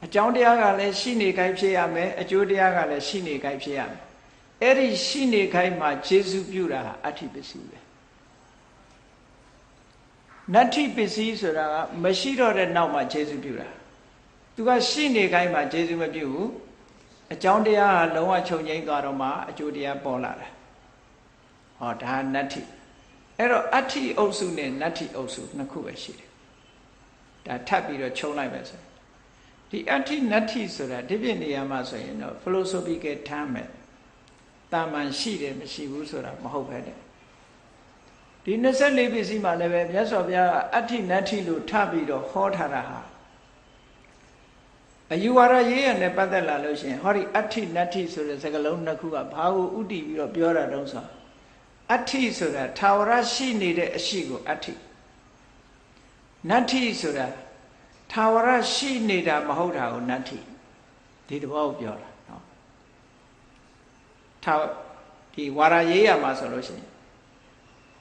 Speaker 1: အကြောင်းတရားကလည်းရှိနေခိုင်းဖြစ်ရမယ်အကျိုးတရားကလည်းရှိနေခိုင်းဖြစ်ရမယ်အဲ့ဒီရှိနေခိုင်းမှာကျေစုပြုတာဟာအဋ္ဌိပစ္စည်းပဲနတ္ထိပစ္စည်းဆိုတာကမရှိတော့တဲ့နောက်မှာကျေစုပြုတာသူကရှိနေခိုင်းမှာကျေစုမပြုဘူးအကြောင်းတရားဟာလုံးဝချုပ်ငြိမ်းသွားတော့မှအကျိုးတရားပေါ်လာတာဟောဒါနတ္ထိအဲ့တော့အဋ္ဌိအုပ်စုနဲ့နတ္ထိအုပ်စုနှစ်ခုပဲရှိတယ်ဒါထပ်ပြီးတော့ခြုံလိုက်မယ်ဆိုဒီအဋ္ဌိနတ္ထိဆိုတာဒီပြည့်နေရာမှာဆိုရင်တော့ philosophical term ပဲတာမန်ရှိတယ်မရှိဘူးဆိုတာမဟုတ်ပဲတဲ့ဒီ24ပစ္စည်းမှာလည်းပဲမြတ်စွာဘုရားကအဋ္ဌိနတ္ထိလို့ထပ်ပြီးတော့ဟောထားတာဟာအယူဝါဒရေးရနဲ့ပတ်သက်လာလို့ရှိရင်ဟောဒီအဋ္ဌိနတ္ထိဆိုတဲ့စကားလုံးနှစ်ခုကဘာကိုဥတည်ပြီးတော့ပြောတာတုံးဆိုအဋ္ဌိဆိုတာထာဝရရှိနေတဲ့အရှိကိုအဋ္ဌိနတ္ထိဆိုတာထာဝရရှိနေတာမဟုတ်တာကိုနတ္ထိဒီတဘောကိုပြောတာနော်ဒီဝါရရေးရမှာဆိုလို့ရှိရင်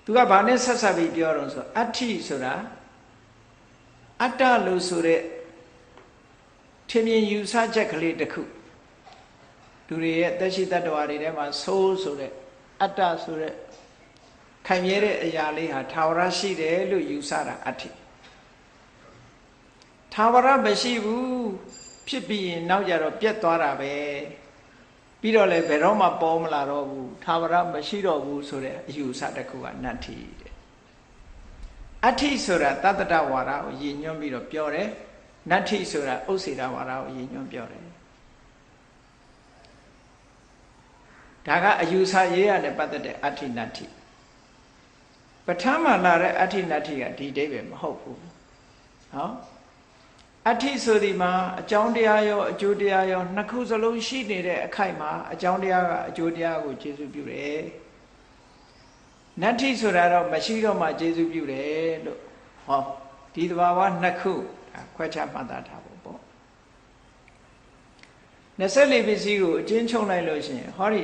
Speaker 1: သူကဘာနဲ့ဆက်ဆက်ပြီးပြောတော့ဆိုအဋ္ဌိဆိုတာအတ္တလို့ဆိုတဲ့ထင်မြင်ယူဆချက်ကလေးတစ်ခုလူတွေရဲ့သက်ရှိတ attva တွေထဲမှာဆိုးဆိုတဲ့အတ္တဆိုတဲ့ခိုင်မြဲတဲ့အရာလေးဟာထာဝရရှိတယ်လို့ယူဆတာအဋ္ဌိထာဝရမရှိဘူးဖြစ်ပြီးရင်နောက်ကြတော့ပြတ်သွားတာပဲပြီးတော့လည်းဘယ်တော့မှပေါ်မလာတော့ဘူးထာဝရမရှိတော့ဘူးဆိုတဲ့အယူဆတစ်ခုကနတ္ထိတဲ့အဋ္ဌိဆိုတာတတ္တတဝါဒကိုရည်ညွှန်းပြီးတော့ပြောတယ်နတ္ထိဆိုတာဥစ္စေတဝါဒကိုရည်ညွှန်းပြောတယ်ဒါကအယူဆရေးရနဲ့ပတ်သက်တဲ့အဋ္ဌိနတ္ထိပဋ္ဌာန်းမှာလာတဲ့အဋ္ဌိနတ္ထိကဒီအိဗယ်မဟုတ်ဘူးနော်အဋ္ဌိဆိုဒီမှာအကြောင်းတရားရောအကျိုးတရားရောနှစ်ခုစလုံးရှိနေတဲ့အခိုက်မှာအကြောင်းတရားကအကျိုးတရားကိုကျေစုပြုတယ်နတ္ထိဆိုတာတော့မရှိတော့မှကျေစုပြုတယ်လို့ဟောဒီသဘာဝနှစ်ခုခွဲခြားမှတ်သားထားဖို့ပေါ့24ပစ္စည်းကိုအချင်းချုပ်လိုက်လို့ရှိရင်ဟောဒီ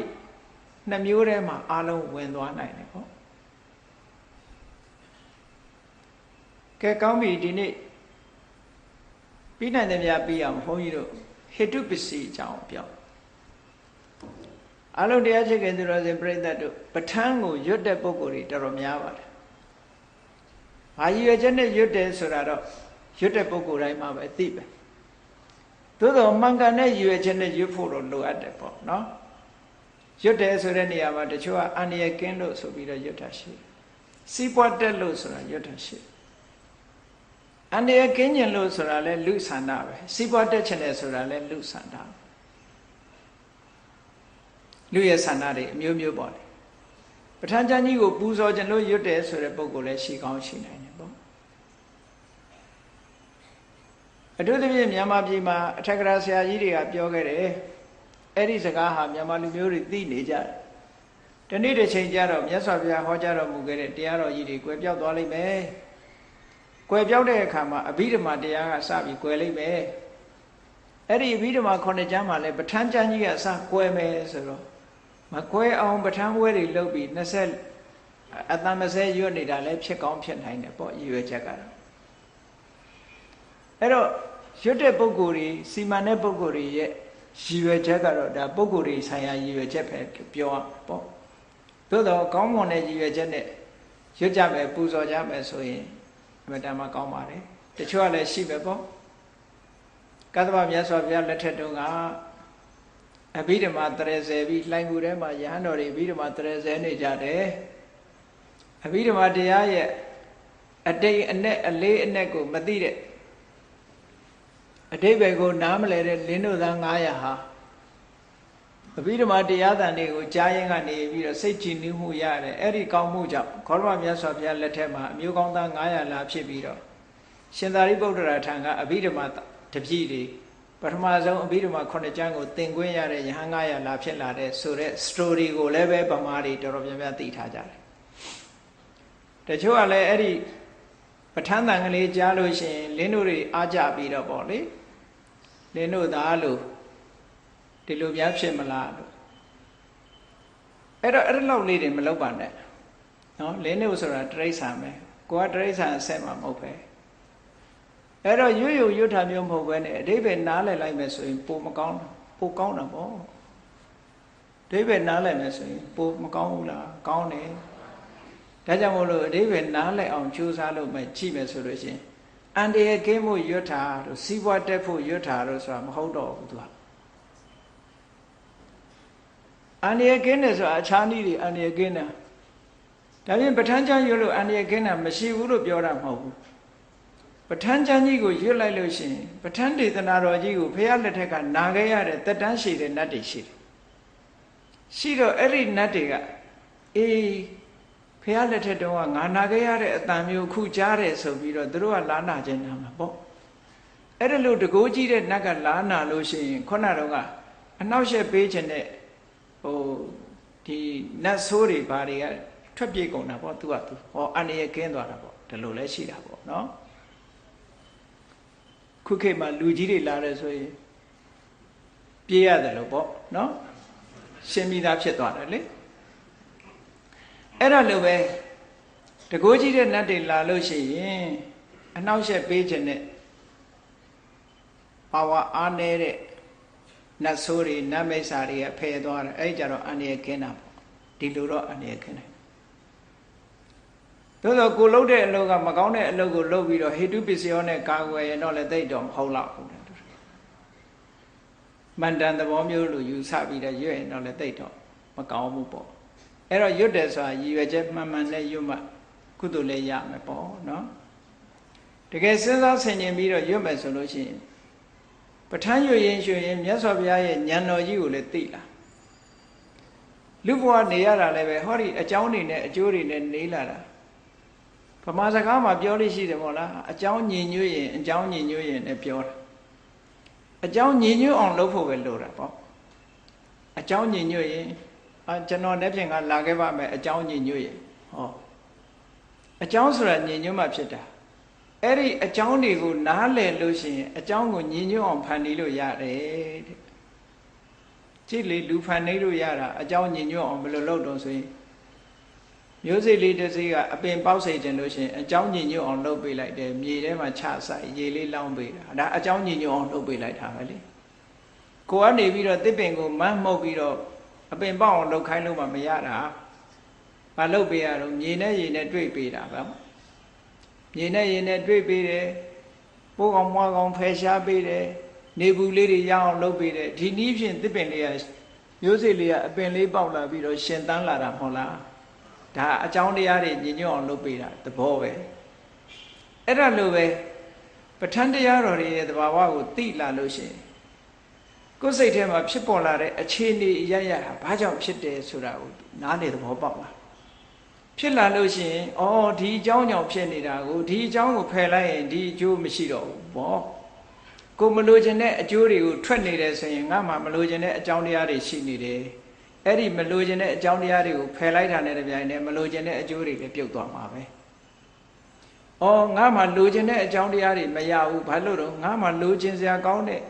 Speaker 1: နှစ်မျိုးထဲမှာအလုံးဝင်သွားနိုင်တယ်ပေါ့ကဲကောင်းပြီဒီနေ့ပြီးနိုင်တယ်များပြီးအောင်ဘုန်းကြီးတို့ဟေတုပစ္စည်းအကြောင်းပြောအလုံးတရားချစ်ခင်သူတော်စင်ပြိဿတ်တို့ပဋ္ဌာန်းကိုရွတ်တဲ့ပုဂ္ဂိုလ်တွေတော်တော်များပါတယ်။ဘာရည်ရွယ်ချက်နဲ့ရွတ်တယ်ဆိုတာတော့ရွတ်တဲ့ပုဂ္ဂိုလ်တိုင်းမှာပဲသိပဲ။သို့သောမှန်ကန်တဲ့ရည်ရွယ်ချက်နဲ့ရွတ်ဖို့တော့လိုအပ်တယ်ပေါ့နော်။ရွတ်တယ်ဆိုတဲ့နေရာမှာတချို့ကအန္တရာယ်ကင်းလို့ဆိုပြီးတော့ရွတ်တာရှိတယ်။စီးပွားတက်လို့ဆိုတာရွတ်တာရှိတယ်အန္တရာယ်ကင်းကျင်လို့ဆိုတာလဲလူဆန္ဒပဲစီးပွားတက်ချင်တယ်ဆိုတာလဲလူဆန္ဒလူရဲ့ဆန္ဒတွေအမျိုးမျိုးပေါ့လေပဋ္ဌာန်းကျမ်းကြီးကိုပူဇော်ခြင်းလို့ရွတ်တယ်ဆိုတဲ့ပုံကိုလည်းရှိကောင်းရှိနိုင်တယ်ပေါ့အထူးသဖြင့်မြန်မာပြည်မှာအထက်ကရာဆရာကြီးတွေကပြောခဲ့တယ်အဲ့ဒီစကားဟာမြန်မာလူမျိုးတွေသိနေကြတယ်တနေ့တစ်ချိန်ကျတော့မြတ်စွာဘုရားဟောကြားတော်မူခဲ့တဲ့တရားတော်ကြီးတွေကွယ်ပြောက်သွားလိမ့်မယ်ကွယ်ပြောက်တဲ့အခါမှာအဘိဓမ္မာတရားကစပြီးကွယ်လိမ့်မယ်အဲ့ဒီအဘိဓမ္မာ9ကျမ်းမှာလည်းပဋ္ဌာန်းကျမ်းကြီးကစကွယ်မယ်ဆိုတော့မကွယ်အောင်ပဋ္ဌာန်းပွဲတွေလုပ်ပြီး20အတန်20ရွတ်နေတာလည်းဖြစ်ကောင်းဖြစ်နိုင်တယ်ပေါ့ရည်ရွယ်ချက်ကတော့အဲ့တော့ရွတ်တဲ့ပုဂ္ဂိုလ်တွေစီမံတဲ့ပုဂ္ဂိုလ်တွေရဲ့ရည်ရွယ်ချက်ကတော့ဒါပုဂ္ဂိုလ်တွေဆိုင်ရာရည်ရွယ်ချက်ပဲပြောရပေါ့သို့တော့ကောင်းမွန်တဲ့ရည်ရွယ်ချက်နဲ့ရွတ်ကြမယ်ပူဇော်ကြမယ်ဆိုရင်အမှန်တမ်းကောင်းပါတယ်တချို့ကလည်းရှိပဲပေါ့ကသဗ္ဗမြတ်စွာဘုရားလက်ထက်တုန်းကအဘိဓမ္မာတရေဆယ်ပြီးလှိုင်ကူထဲမှာယဟန်တော်တွေအဘိဓမ္မာတရေဆယ်နေကြတယ်အဘိဓမ္မာတရားရဲ့အတိတ်အနဲ့အလေးအနက်ကိုမသိတဲ့အတိတ်ပဲကိုနားမလဲတဲ့လင်းတို့သား900ဟာအဘိဓမ္မာတရားတန်တွေကိုကြားရင်ကနေပြီးတော့စိတ်ကြည်နူးမှုရတယ်အဲ့ဒီကောင်းမှုကြောင့်ဂေါတမမြတ်စွာဘုရားလက်ထက်မှာအမျိုးကောင်းသား900လာဖြစ်ပြီးတော့ရှင်သာရိပုတ္တရာထံကအဘိဓမ္မာတပည့်တွေပထမဆုံးအဘိဓမ္မာ9ကျမ်းကိုသင်ခွင့်ရတဲ့ယဟန်900လာဖြစ်လာတဲ့ဆိုတဲ့ story ကိုလည်းပဲဗမာတွေတော်တော်များများသိထားကြတယ်တချို့ကလည်းအဲ့ဒီပဋ္ဌာန်းတန်ကလေးကြားလို့ရှိရင်လင်းတို့တွေအားကြပြီးတော့ပေါ့လေလင်းတို့သားလို့ဒီလိုများဖြစ်မလားလို့အဲ့တော့အဲ့လောက်လေးတွေမလုပ်ပါနဲ့နော်လင်းတို့ဆိုတာတရိစ္ဆာန်ပဲကိုကတရိစ္ဆာန်အဆက်မှမဟုတ်ပဲ အဲ့တော့ရွတ်ထားမျိုးမဟုတ်ဘဲနဲ့အဓိပ္ပာယ်နားလည်လိုက်မယ်ဆိုရင်ပိုမကောင်းပိုကောင်းတာပေါ့အဓိပ္ပာယ်နားလည်မယ်ဆိုရင်ပိုမကောင်းဘူးလားကောင်းတယ်ဒါကြောင့်မို့လို့အဓိပ္ပာယ်နားလည်အောင်ကြိုးစားလို့မှကြည့်မယ်ဆိုလို့ရှိရင်အန္တရာယ်ကင်းဖို့ရွတ်ထားတို့စီးပွားတက်ဖို့ရွတ်ထားတို့ဆိုတာမဟုတ်တော့ဘူးသူကအန္တရာယ်ကင်းတယ်ဆိုတာအခြားနည်းတွေအန္တရာယ်ကင်းတာဒါပြင်ပဋ္ဌာန်းကျမ်းရွတ်လို့အန္တရာယ်ကင်းတာမရှိဘူးလို့ပြောတာမဟုတ်ဘူးပဋ္ဌာန်းကျမ်းကြီးကိုရွတ်လိုက်လို့ရှိရင်ပဋ္ဌာန်းဒေသနာတော်ကြီးကိုဘုရားလက်ထက်ကနာခဲ့ရတဲ့တက်တန်းရှိတဲ့နတ်တွေရှိတယ်ရှိတော့အဲ့ဒီနတ်တွေကအေးဘုရားလက်ထက်တုန်းကငါနာခဲ့ရတဲ့အတန်မျိုးခုကြားတယ်ဆိုပြီးတော့သူတို့ကလာနာခြင်းနာမှာပေါ့အဲ့ဒါလို့တကိုးကြီးတဲ့နတ်ကလာနာလို့ရှိရင်ခုနတော့ကအနောက်ရှက်ပေးခြင်းနဲ့ဒီနတ်ဆိုးတွေဘာတွေကထွက်ပြေးကုန်တာပေါ့သူကသူဟောအန္တရာယ်ကင်းသွားတာပေါ့ဒီလိုလဲရှိတာပေါ့နော်ခုခေတ်မှာလူကြီးတွေလာတယ်ဆိုရင်ပြေးရတယ်လို့ပေါ့နော်ရှင်းပြီးသားဖြစ်သွားတယ်လေအဲ့ဒါလိုပဲတကိုးကြီးတဲ့နတ်တွေလာလို့ရှိရင်အနောက်ရှက်ပေးခြင်းနဲ့ပါဝါအားနေတဲ့နတ်ဆိုးတွေနတ်မိတ်ဆာတွေကဖယ်သွားတယ်အဲ့ကြတော့အန္တရာယ်ကင်းတာပေါ့ဒီလိုတော့အန္တရာယ်ကင်းတယ်သို့သောကိုလှုပ်တဲ့အလုပ်ကမကောင်းတဲ့အလုပ်ကိုလုပ်ပြီးတော့ဟေတုပစ္စယောနဲ့ကာကွယ်ရင်တော့လည်းသိတော့မဟုတ်တော့ဘူးမန္တန်သဘောမျိုးလို့ယူဆပြီးတော့ရွတ်ရင်တော့လည်းသိတော့မကောင်းဘူးပေါ့အဲ့တော့ရွတ်တယ်ဆိုတာရည်ရွယ်ချက်မှန်မှန်နဲ့ရွတ်မှကုသိုလ်လည်းရမယ်ပေါ့နော်တကယ်စဉ်းစားဆင်ခြင်ပြီးတော့ရွတ်မယ်ဆိုလို့ရှိရင်ပဋ္ဌာန်းရွတ်ရင်ရွှေရင်မြတ်စွာဘုရားရဲ့ဉာဏ်တော်ကြီးကိုလည်းသိလာလူဘဝနေရတာလည်းပဲဟောဒီအကြောင်းတွေနဲ့အကျိုးတွေနဲ့နေလာတာဗမာစကားမှာပြောလို့ရှိတယ်မို့လားအကြောင်းညင်ညွတ်ရင်အကြောင်းညင်ညွတ်ရင်လည်းပြောတာအကြောင်းညင်ညွတ်အောင်လုပ်ဖို့ပဲလိုတာပေါ့အကြောင်းညင်ညွတ်ရင်ကျွန်တော်လည်းပြင်ကလာခဲ့ပါမယ်အကြောင်းညင်ညွတ်ရင်ဟောအကြောင်းဆိုတာညင်ညွတ်မှဖြစ်တာအဲ့ဒီအကြောင်းတွေကိုနားလည်လို့ရှိရင်အကြောင်းကိုညင်ညွတ်အောင်ဖန်တီးလို့ရတယ်တဲ့ကြည့်လေလူဖန်တီးလို့ရတာအကြောင်းညင်ညွတ်အောင်ဘယ်လိုလုပ်တော့ဆိုရင်မျိုးစိလေးတစ်စိကအပင်ပေါက်စေခြင်းလို့ရှိရင်အကြောင်းညင်ညွတ်အောင်လုပ်ပေးလိုက်တယ်မြေထဲမှာချဆိုင်ရေလေးလောင်းပေးတာဒါအကြောင်းညင်ညွတ်အောင်လုပ်ပေးလိုက်တာပဲလေကိုကနေပြီးတော့တစ်ပင်ကိုမန်းမှုတ်ပြီးတော့အပင်ပေါက်အောင်လုပ်ခိုင်းလို့မှမရတာမလုပ်ပေးရတော့မြေနဲ့ရေနဲ့တွေ့ပေးတာပဲမြေနဲ့ရေနဲ့တွေ့ပေးတယ်ပိုးကောင်မွားကောင်ဖယ်ရှားပေးတယ်နေဘူးလေးတွေရအောင်လုပ်ပေးတယ်ဒီနည်းဖြင့်တစ်ပင်လေးကမျိုးစိလေးကအပင်လေးပေါက်လာပြီးတော့ရှင်သန်လာတာမဟုတ်လားဒါအကြောင်းတရားတွေညင်ညွတ်အောင်လုပ်ပေးတာသဘောပဲအဲ့ဒါလိုပဲပဋ္ဌာန်းတရားတော်တွေရဲ့သဘာဝကိုသိလာလို့ရှိရင်ကိုယ်စိတ်ထဲမှာဖြစ်ပေါ်လာတဲ့အခြေအနေအရရဟာဘာကြောင့်ဖြစ်တယ်ဆိုတာကိုနားလေသဘောပေါက်လာဖြစ်လာလို့ရှိရင်ဩဒီအကြောင်းကြောင့်ဖြစ်နေတာကိုဒီအကြောင်းကိုဖယ်လိုက်ရင်ဒီအကျိုးမရှိတော့ဘူးပေါ့ကိုမလိုချင်တဲ့အကျိုးတွေကိုထွက်နေတယ်ဆိုရင်ငါမှမလိုချင်တဲ့အကြောင်းတရားတွေရှိနေတယ်အဲ့ဒီမလိုချင်တဲ့အကြောင်းတရားတွေကိုဖယ်လိုက်တာနဲ့တပြိုင်တည်းမလိုချင်တဲ့အကျိုးတွေလည်းပြုတ်သွားမှာပဲ။အော်ငါမှလိုချင်တဲ့အကြောင်းတရားတွေမရဘူးဘာလို့တော့ငါမှလိုချင်စရာကောင်းတဲ့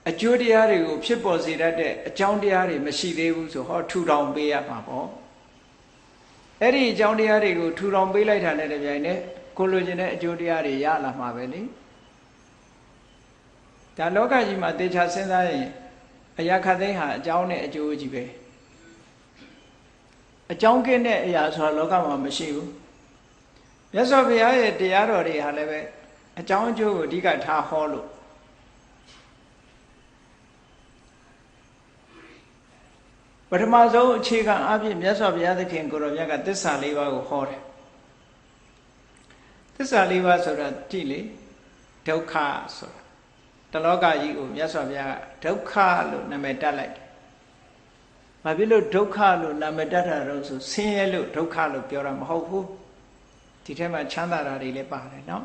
Speaker 1: အကျိုးတရားတွေကိုဖြစ်ပေါ်စေတတ်တဲ့အကြောင်းတရားတွေမရှိသေးဘူးဆိုဟောထူထောင်ပေးရမှာပေါ့။အဲ့ဒီအကြောင်းတရားတွေကိုထူထောင်ပေးလိုက်တာနဲ့တပြိုင်တည်းကိုလိုချင်တဲ့အကျိုးတရားတွေရလာမှာပဲလေ။ဒါလောကကြီးမှာတေချာစဉ်းစားရင်အရာခတ်သိမ်းဟာအကြောင်းနဲ့အကျိုးကြီးပဲ။အကြောင်းကင်းတဲ့အရာဆိုတာလောကမှာမရှိဘူးမြတ်စွာဘုရားရဲ့တရားတော်တွေဟာလည်းပဲအကြောင်းအကျိုးကိုအဓိကထားဟောလို့ပထမဆုံးအခြေခံအဖြစ်မြတ်စွာဘုရားသခင်ကိုရောမြတ်ကသစ္စာ၄ပါးကိုဟောတယ်သစ္စာ၄ပါးဆိုတာကြည့်လေဒုက္ခဆိုတာတလောကကြီးကိုမြတ်စွာဘုရားဒုက္ခလို့နာမည်တက်လိုက်တယ်ဘာဖြစ်လို့ဒုက္ခလို့နာမည်တက်တာတော့ဆိုဆင်းရဲလို့ဒုက္ခလို့ပြောတာမဟုတ်ဘူးဒီထဲမှာချမ်းသာတာတွေလည်းပါတယ်နော်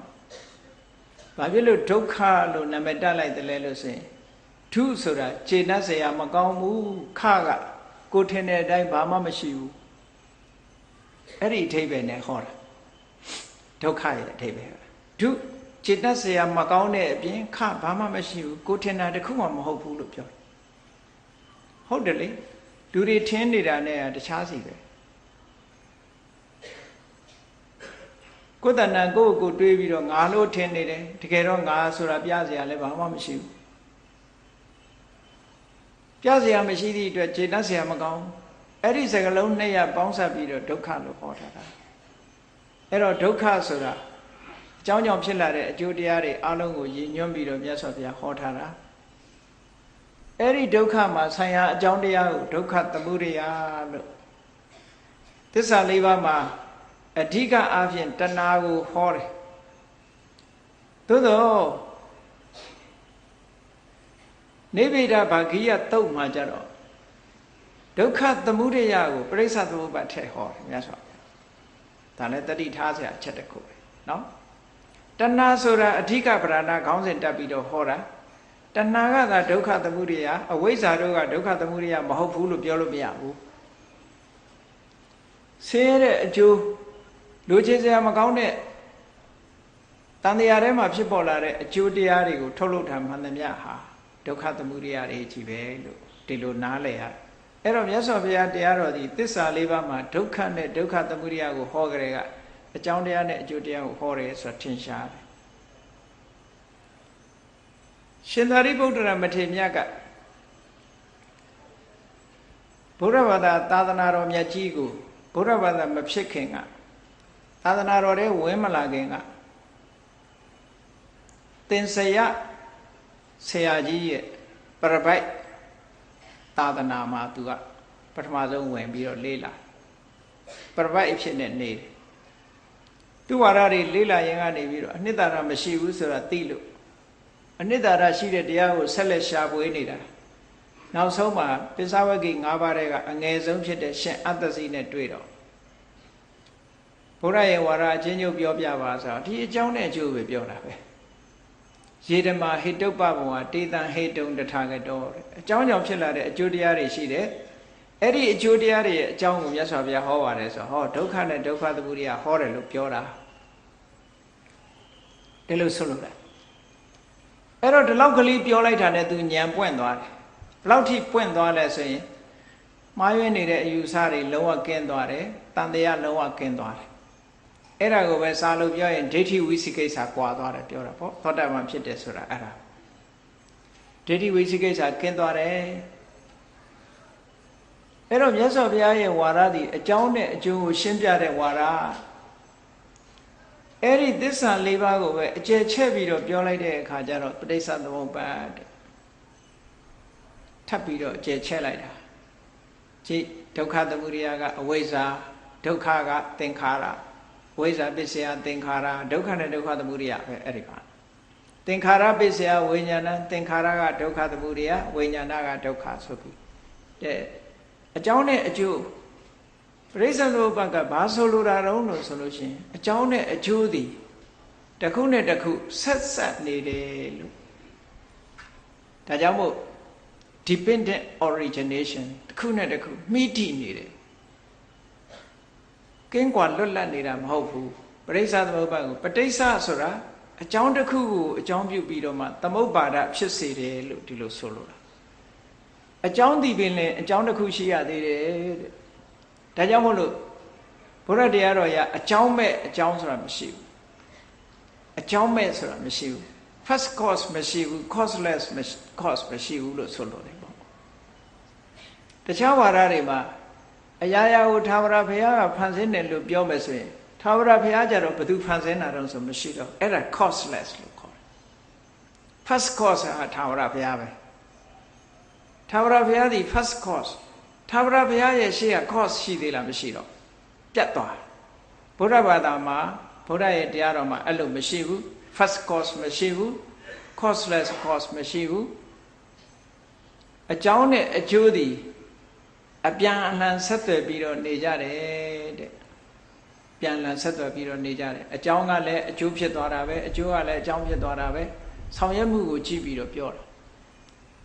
Speaker 1: ဘာဖြစ်လို့ဒုက္ခလို့နာမည်တက်လိုက်တယ်လဲလို့ဆိုရင်ဒုဆိုတာခြေနှက်เสียမကောင်းဘူးခကကိုထင်တဲ့အတိုင်းဘာမှမရှိဘူးအဲ့ဒီအထိပ္ပယ်နဲ့ဟောတာဒုက္ခရဲ့အထိပ္ပယ်ဒုခြေနှက်เสียမကောင်းတဲ့အပြင်ခဘာမှမရှိဘူးကိုထင်တာတခုမှမဟုတ်ဘူးလို့ပြောဟုတ်တယ်လေလူတွေထင်းနေတာနဲ့တခြားစီပဲ ကိုယ်တဏ္ဍကိုတွေးပြီးတော့ငါလို့ထင်နေတယ်တကယ်တော့ငါဆိုတာပြเสียလည်းဘာမှမရှိဘူးပြเสียမရှိသည့်အတွက်ခြေတတ်เสียမကောင်းအဲ့ဒီစကားလုံးနှစ်ရပ်ပေါင်းစပ်ပြီးတော့ဒုက္ခလို့ဟောထားတာအဲ့တော့ဒုက္ခဆိုတာအကြောင်းကြောင့်ဖြစ်လာတဲ့အကျိုးတရားတွေအလုံးကိုရည်ညွှန်းပြီးတော့မြတ်စွာဘုရားဟောထားတာအဲ့ဒီဒုက္ခမှာဆိုင်ရာအကြောင်းတရားကိုဒုက္ခသမုဒယလို့သစ္စာ၄ပါးမှာအဓိကအားဖြင့်တဏှာကိုဟောတယ်သို့သောနိဗ္ဗိဒဘာဂိယတုတ်မှာကြတော့ဒုက္ခသမုဒယကိုပရိစ္ဆသမုပ္ပါထည့်ဟောတယ်မြတ်စွာဘုရားဒါလည်းတတိထားเสียအချက်တစ်ခုပဲเนาะတဏှာဆိုတာအဓိကပဓာနာခေါင်းစဉ်တက်ပြီးတော့ဟောတာတဏှာကသာဒုက္ခသမုဒယအဝိဇ္ဇာတို့ကဒုက္ခသမုဒယမဟုတ်ဘူးလို့ပြောလို့မရဘူးဆင်းရဲတဲ့အကျိုးလူချင်းစရာမကောင်းတဲ့တန်တရားထဲမှာဖြစ်ပေါ်လာတဲ့အကျိုးတရားတွေကိုထုတ်လုပ်တာမှန်သမျှဟာဒုက္ခသမုဒယတွေကြီးပဲလို့ဒီလိုနားလည်ရအဲ့တော့မြတ်စွာဘုရားတရားတော်ဒီသစ္စာ၄ပါးမှာဒုက္ခနဲ့ဒုက္ခသမုဒယကိုဟောကြတဲ့ကအကြောင်းတရားနဲ့အကျိုးတရားကိုဟောတယ်ဆိုတာထင်ရှားတယ်ရှင်သာရိပုတ္တရာမထေရမြတ်ကဘုရားဘာသာသာသနာတော်မြတ်ကြီးကိုဘုရားဘာသာမဖြစ်ခင်ကသာသနာတော်ထဲဝင်မလာခင်ကသင်္ဆယဆရာကြီးရဲ့ပရပိုက်သာသနာမှာသူကပထမဆုံးဝင်ပြီးတော့လေးလာပရပိုက်အဖြစ်နဲ့နေတယ်သူဝါဒတွေလေးလာရင်ကနေပြီးတော့အနှစ်သာရမရှိဘူးဆိုတာသိလို့အနှစ်သာရရှိတဲ့တရားကိုဆက်လက်ရှာဖွေနေတာနောက်ဆုံးမှာပိဿဝဂ္ဂိ၅ပါးထဲကအငယ်ဆုံးဖြစ်တဲ့ရှင်အတ္တစီနဲ့တွေ့တော့ဘုရားရဲ့ဝါဒအချင်းချင်းပြောပြပါဆိုတော့ဒီအကြောင်းနဲ့အကျိုးပဲပြောတာပဲယေဓမာဟိတုပ္ပဘဝတေတံဟိတုံတထာဂတောအကြောင်းကြောင့်ဖြစ်လာတဲ့အကျိုးတရားတွေရှိတယ်အဲ့ဒီအကျိုးတရားတွေရဲ့အကြောင်းကိုမြတ်စွာဘုရားဟောပါတယ်ဆိုတော့ဟောဒုက္ခနဲ့ဒုက္ခသမုဒယဟောတယ်လို့ပြောတာဒီလိုဆိုလို့လားအဲ့တော့ဒီလောက်ကလေးပြောလိုက်တာနဲ့သူညံပွင့်သွားတယ်ဘလောက်ထိပွင့်သွားလဲဆိုရင်မှားယွင်းနေတဲ့အယူဆတွေလုံးဝကင်းသွားတယ်တန်တရားလုံးဝကင်းသွားတယ်အဲ့ဒါကိုပဲစာလို့ပြောရင်ဒိဋ္ဌိဝိသိကိစ္စကွာသွားတယ်ပြောတာပေါ့သောတာပန်ဖြစ်တယ်ဆိုတာအဲ့ဒါဒိဋ္ဌိဝိသိကိစ္စကင်းသွားတယ်အဲ့တော့မြတ်စွာဘုရားရဲ့ဝါဒသည်အကြောင်းနဲ့အကျိုးကိုရှင်းပြတဲ့ဝါဒအဲ့ဒီသစ္စာ၄ပါးကိုပဲအကျယ်ချဲ့ပြီးတော့ပြောလိုက်တဲ့အခါကျတော့ပဋိစ္စသမုပ္ပါဒ်ထပ်ပြီးတော့အကျယ်ချဲ့လိုက်တာကြည့်ဒုက္ခသမုဒယကအဝိဇ္ဇာဒုက္ခကသင်္ခါရဝိဇ္ဇာပစ္စယသင်္ခါရဒုက္ခနဲ့ဒုက္ခသမုဒယပဲအဲ့ဒီပါသင်္ခါရပစ္စယဝိညာဏသင်္ခါရကဒုက္ခသမုဒယဝိညာဏကဒုက္ခဆိုပြီးတဲ့အကြောင်းနဲ့အကျိုးပရိစ္ဆေသမုပ္ပါဒ်ကဘာဆိုလိုတာတုံးလို့ဆိုလို့ရှိရင်အကြောင်းနဲ့အကျိုးသည်တစ်ခုနဲ့တစ်ခုဆက်ဆက်နေတယ်လို့ဒါကြောင့်မို့ dependent origination တစ်ခုနဲ့တစ်ခုမိတိနေတယ်ကင်းကွာလွတ်လပ်နေတာမဟုတ်ဘူးပရိစ္ဆေသမုပ္ပါဒ်ကိုပဋိစ္စဆိုတာအကြောင်းတစ်ခုကိုအကြောင်းပြုပြီးတော့မှသမုပ္ပါဒဖြစ်စေတယ်လို့ဒီလိုဆိုလိုတာအကြောင်းဒီပင်လည်းအကြောင်းတစ်ခုရှိရသေးတယ်တဲ့ဒါကြောင့်မို့လို့ဘုရားတရားတော်ရအကြောင်းမဲ့အကြောင်းဆိုတာမရှိဘူးအကြောင်းမဲ့ဆိုတာမရှိဘူး first cause မရှိဘူး causeless cause မရှိဘူးလို့ဆိုလို့တယ်ပေါ့တခြားဝါဒတွေမှာအရာရာကိုသာဝရဘုရားကဖန်ဆင်းတယ်လို့ပြောမယ်ဆိုရင်သာဝရဘုရားကြတော့ဘယ်သူဖန်ဆင်းတာတော့ဆိုမရှိတော့အဲ့ဒါ causeless လို့ခေါ်တယ် first cause ဟာသာဝရဘုရားပဲသာဝရဘုရားဒီ first cause သာဝရဘုရားရဲ့ရှေ့က cause ရှိသေးလားမရှိတော့ပြတ်သွားဗုဒ္ဓဘာသာမှာဗုဒ္ဓရဲ့တရားတော်မှာအဲ့လိုမရှိဘူး first cause မရှိဘူး causeless cause မရှိဘူးအကြောင်းနဲ့အကျိုးသည်အပြန်အလှန်ဆက်သွယ်ပြီးတော့နေကြတယ်တဲ့ပြန်လှန်ဆက်သွယ်ပြီးတော့နေကြတယ်အကြောင်းကလည်းအကျိုးဖြစ်သွားတာပဲအကျိုးကလည်းအကြောင်းဖြစ်သွားတာပဲဆောင်ရွက်မှုကိုကြည့်ပြီးတော့ပြောတာ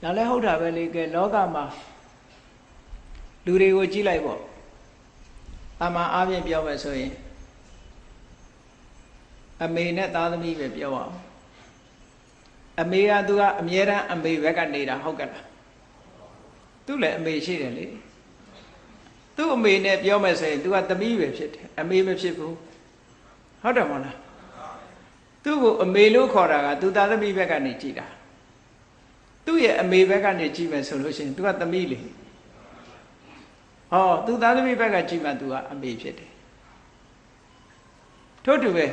Speaker 1: ဒါလည်းဟုတ်တာပဲလေကဲလောကမှာလူတွေကိုကြည့်လိုက်ပေါ့အမှန်အားဖြင့်ပြောမယ်ဆိုရင်အမေနဲ့သားသမီးပဲပြောအောင်အမေကသူကအမြဲတမ်းအမေဘက်ကနေတာဟုတ်ကဲ့လားသူလည်းအမေရှိတယ်လေသူ့အမေနဲ့ပြောမယ်ဆိုရင်သူကသမီးပဲဖြစ်တယ်အမေမဖြစ်ဘူးဟုတ် ဟုတ်တယ်မဟုတ်လားသူ့ကိုအမေလို့ခေါ်တာကသူသားသမီးဘက်ကနေကြည်တာသူ့ရဲ့အမေဘက်ကနေကြည်မယ်ဆိုလို့ရှိရင် तू ကသမီးလေဟောသူသားသမီးဘက်ကကြည်မှ तू ကအမေဖြစ်တယ်ထို့တူပဲ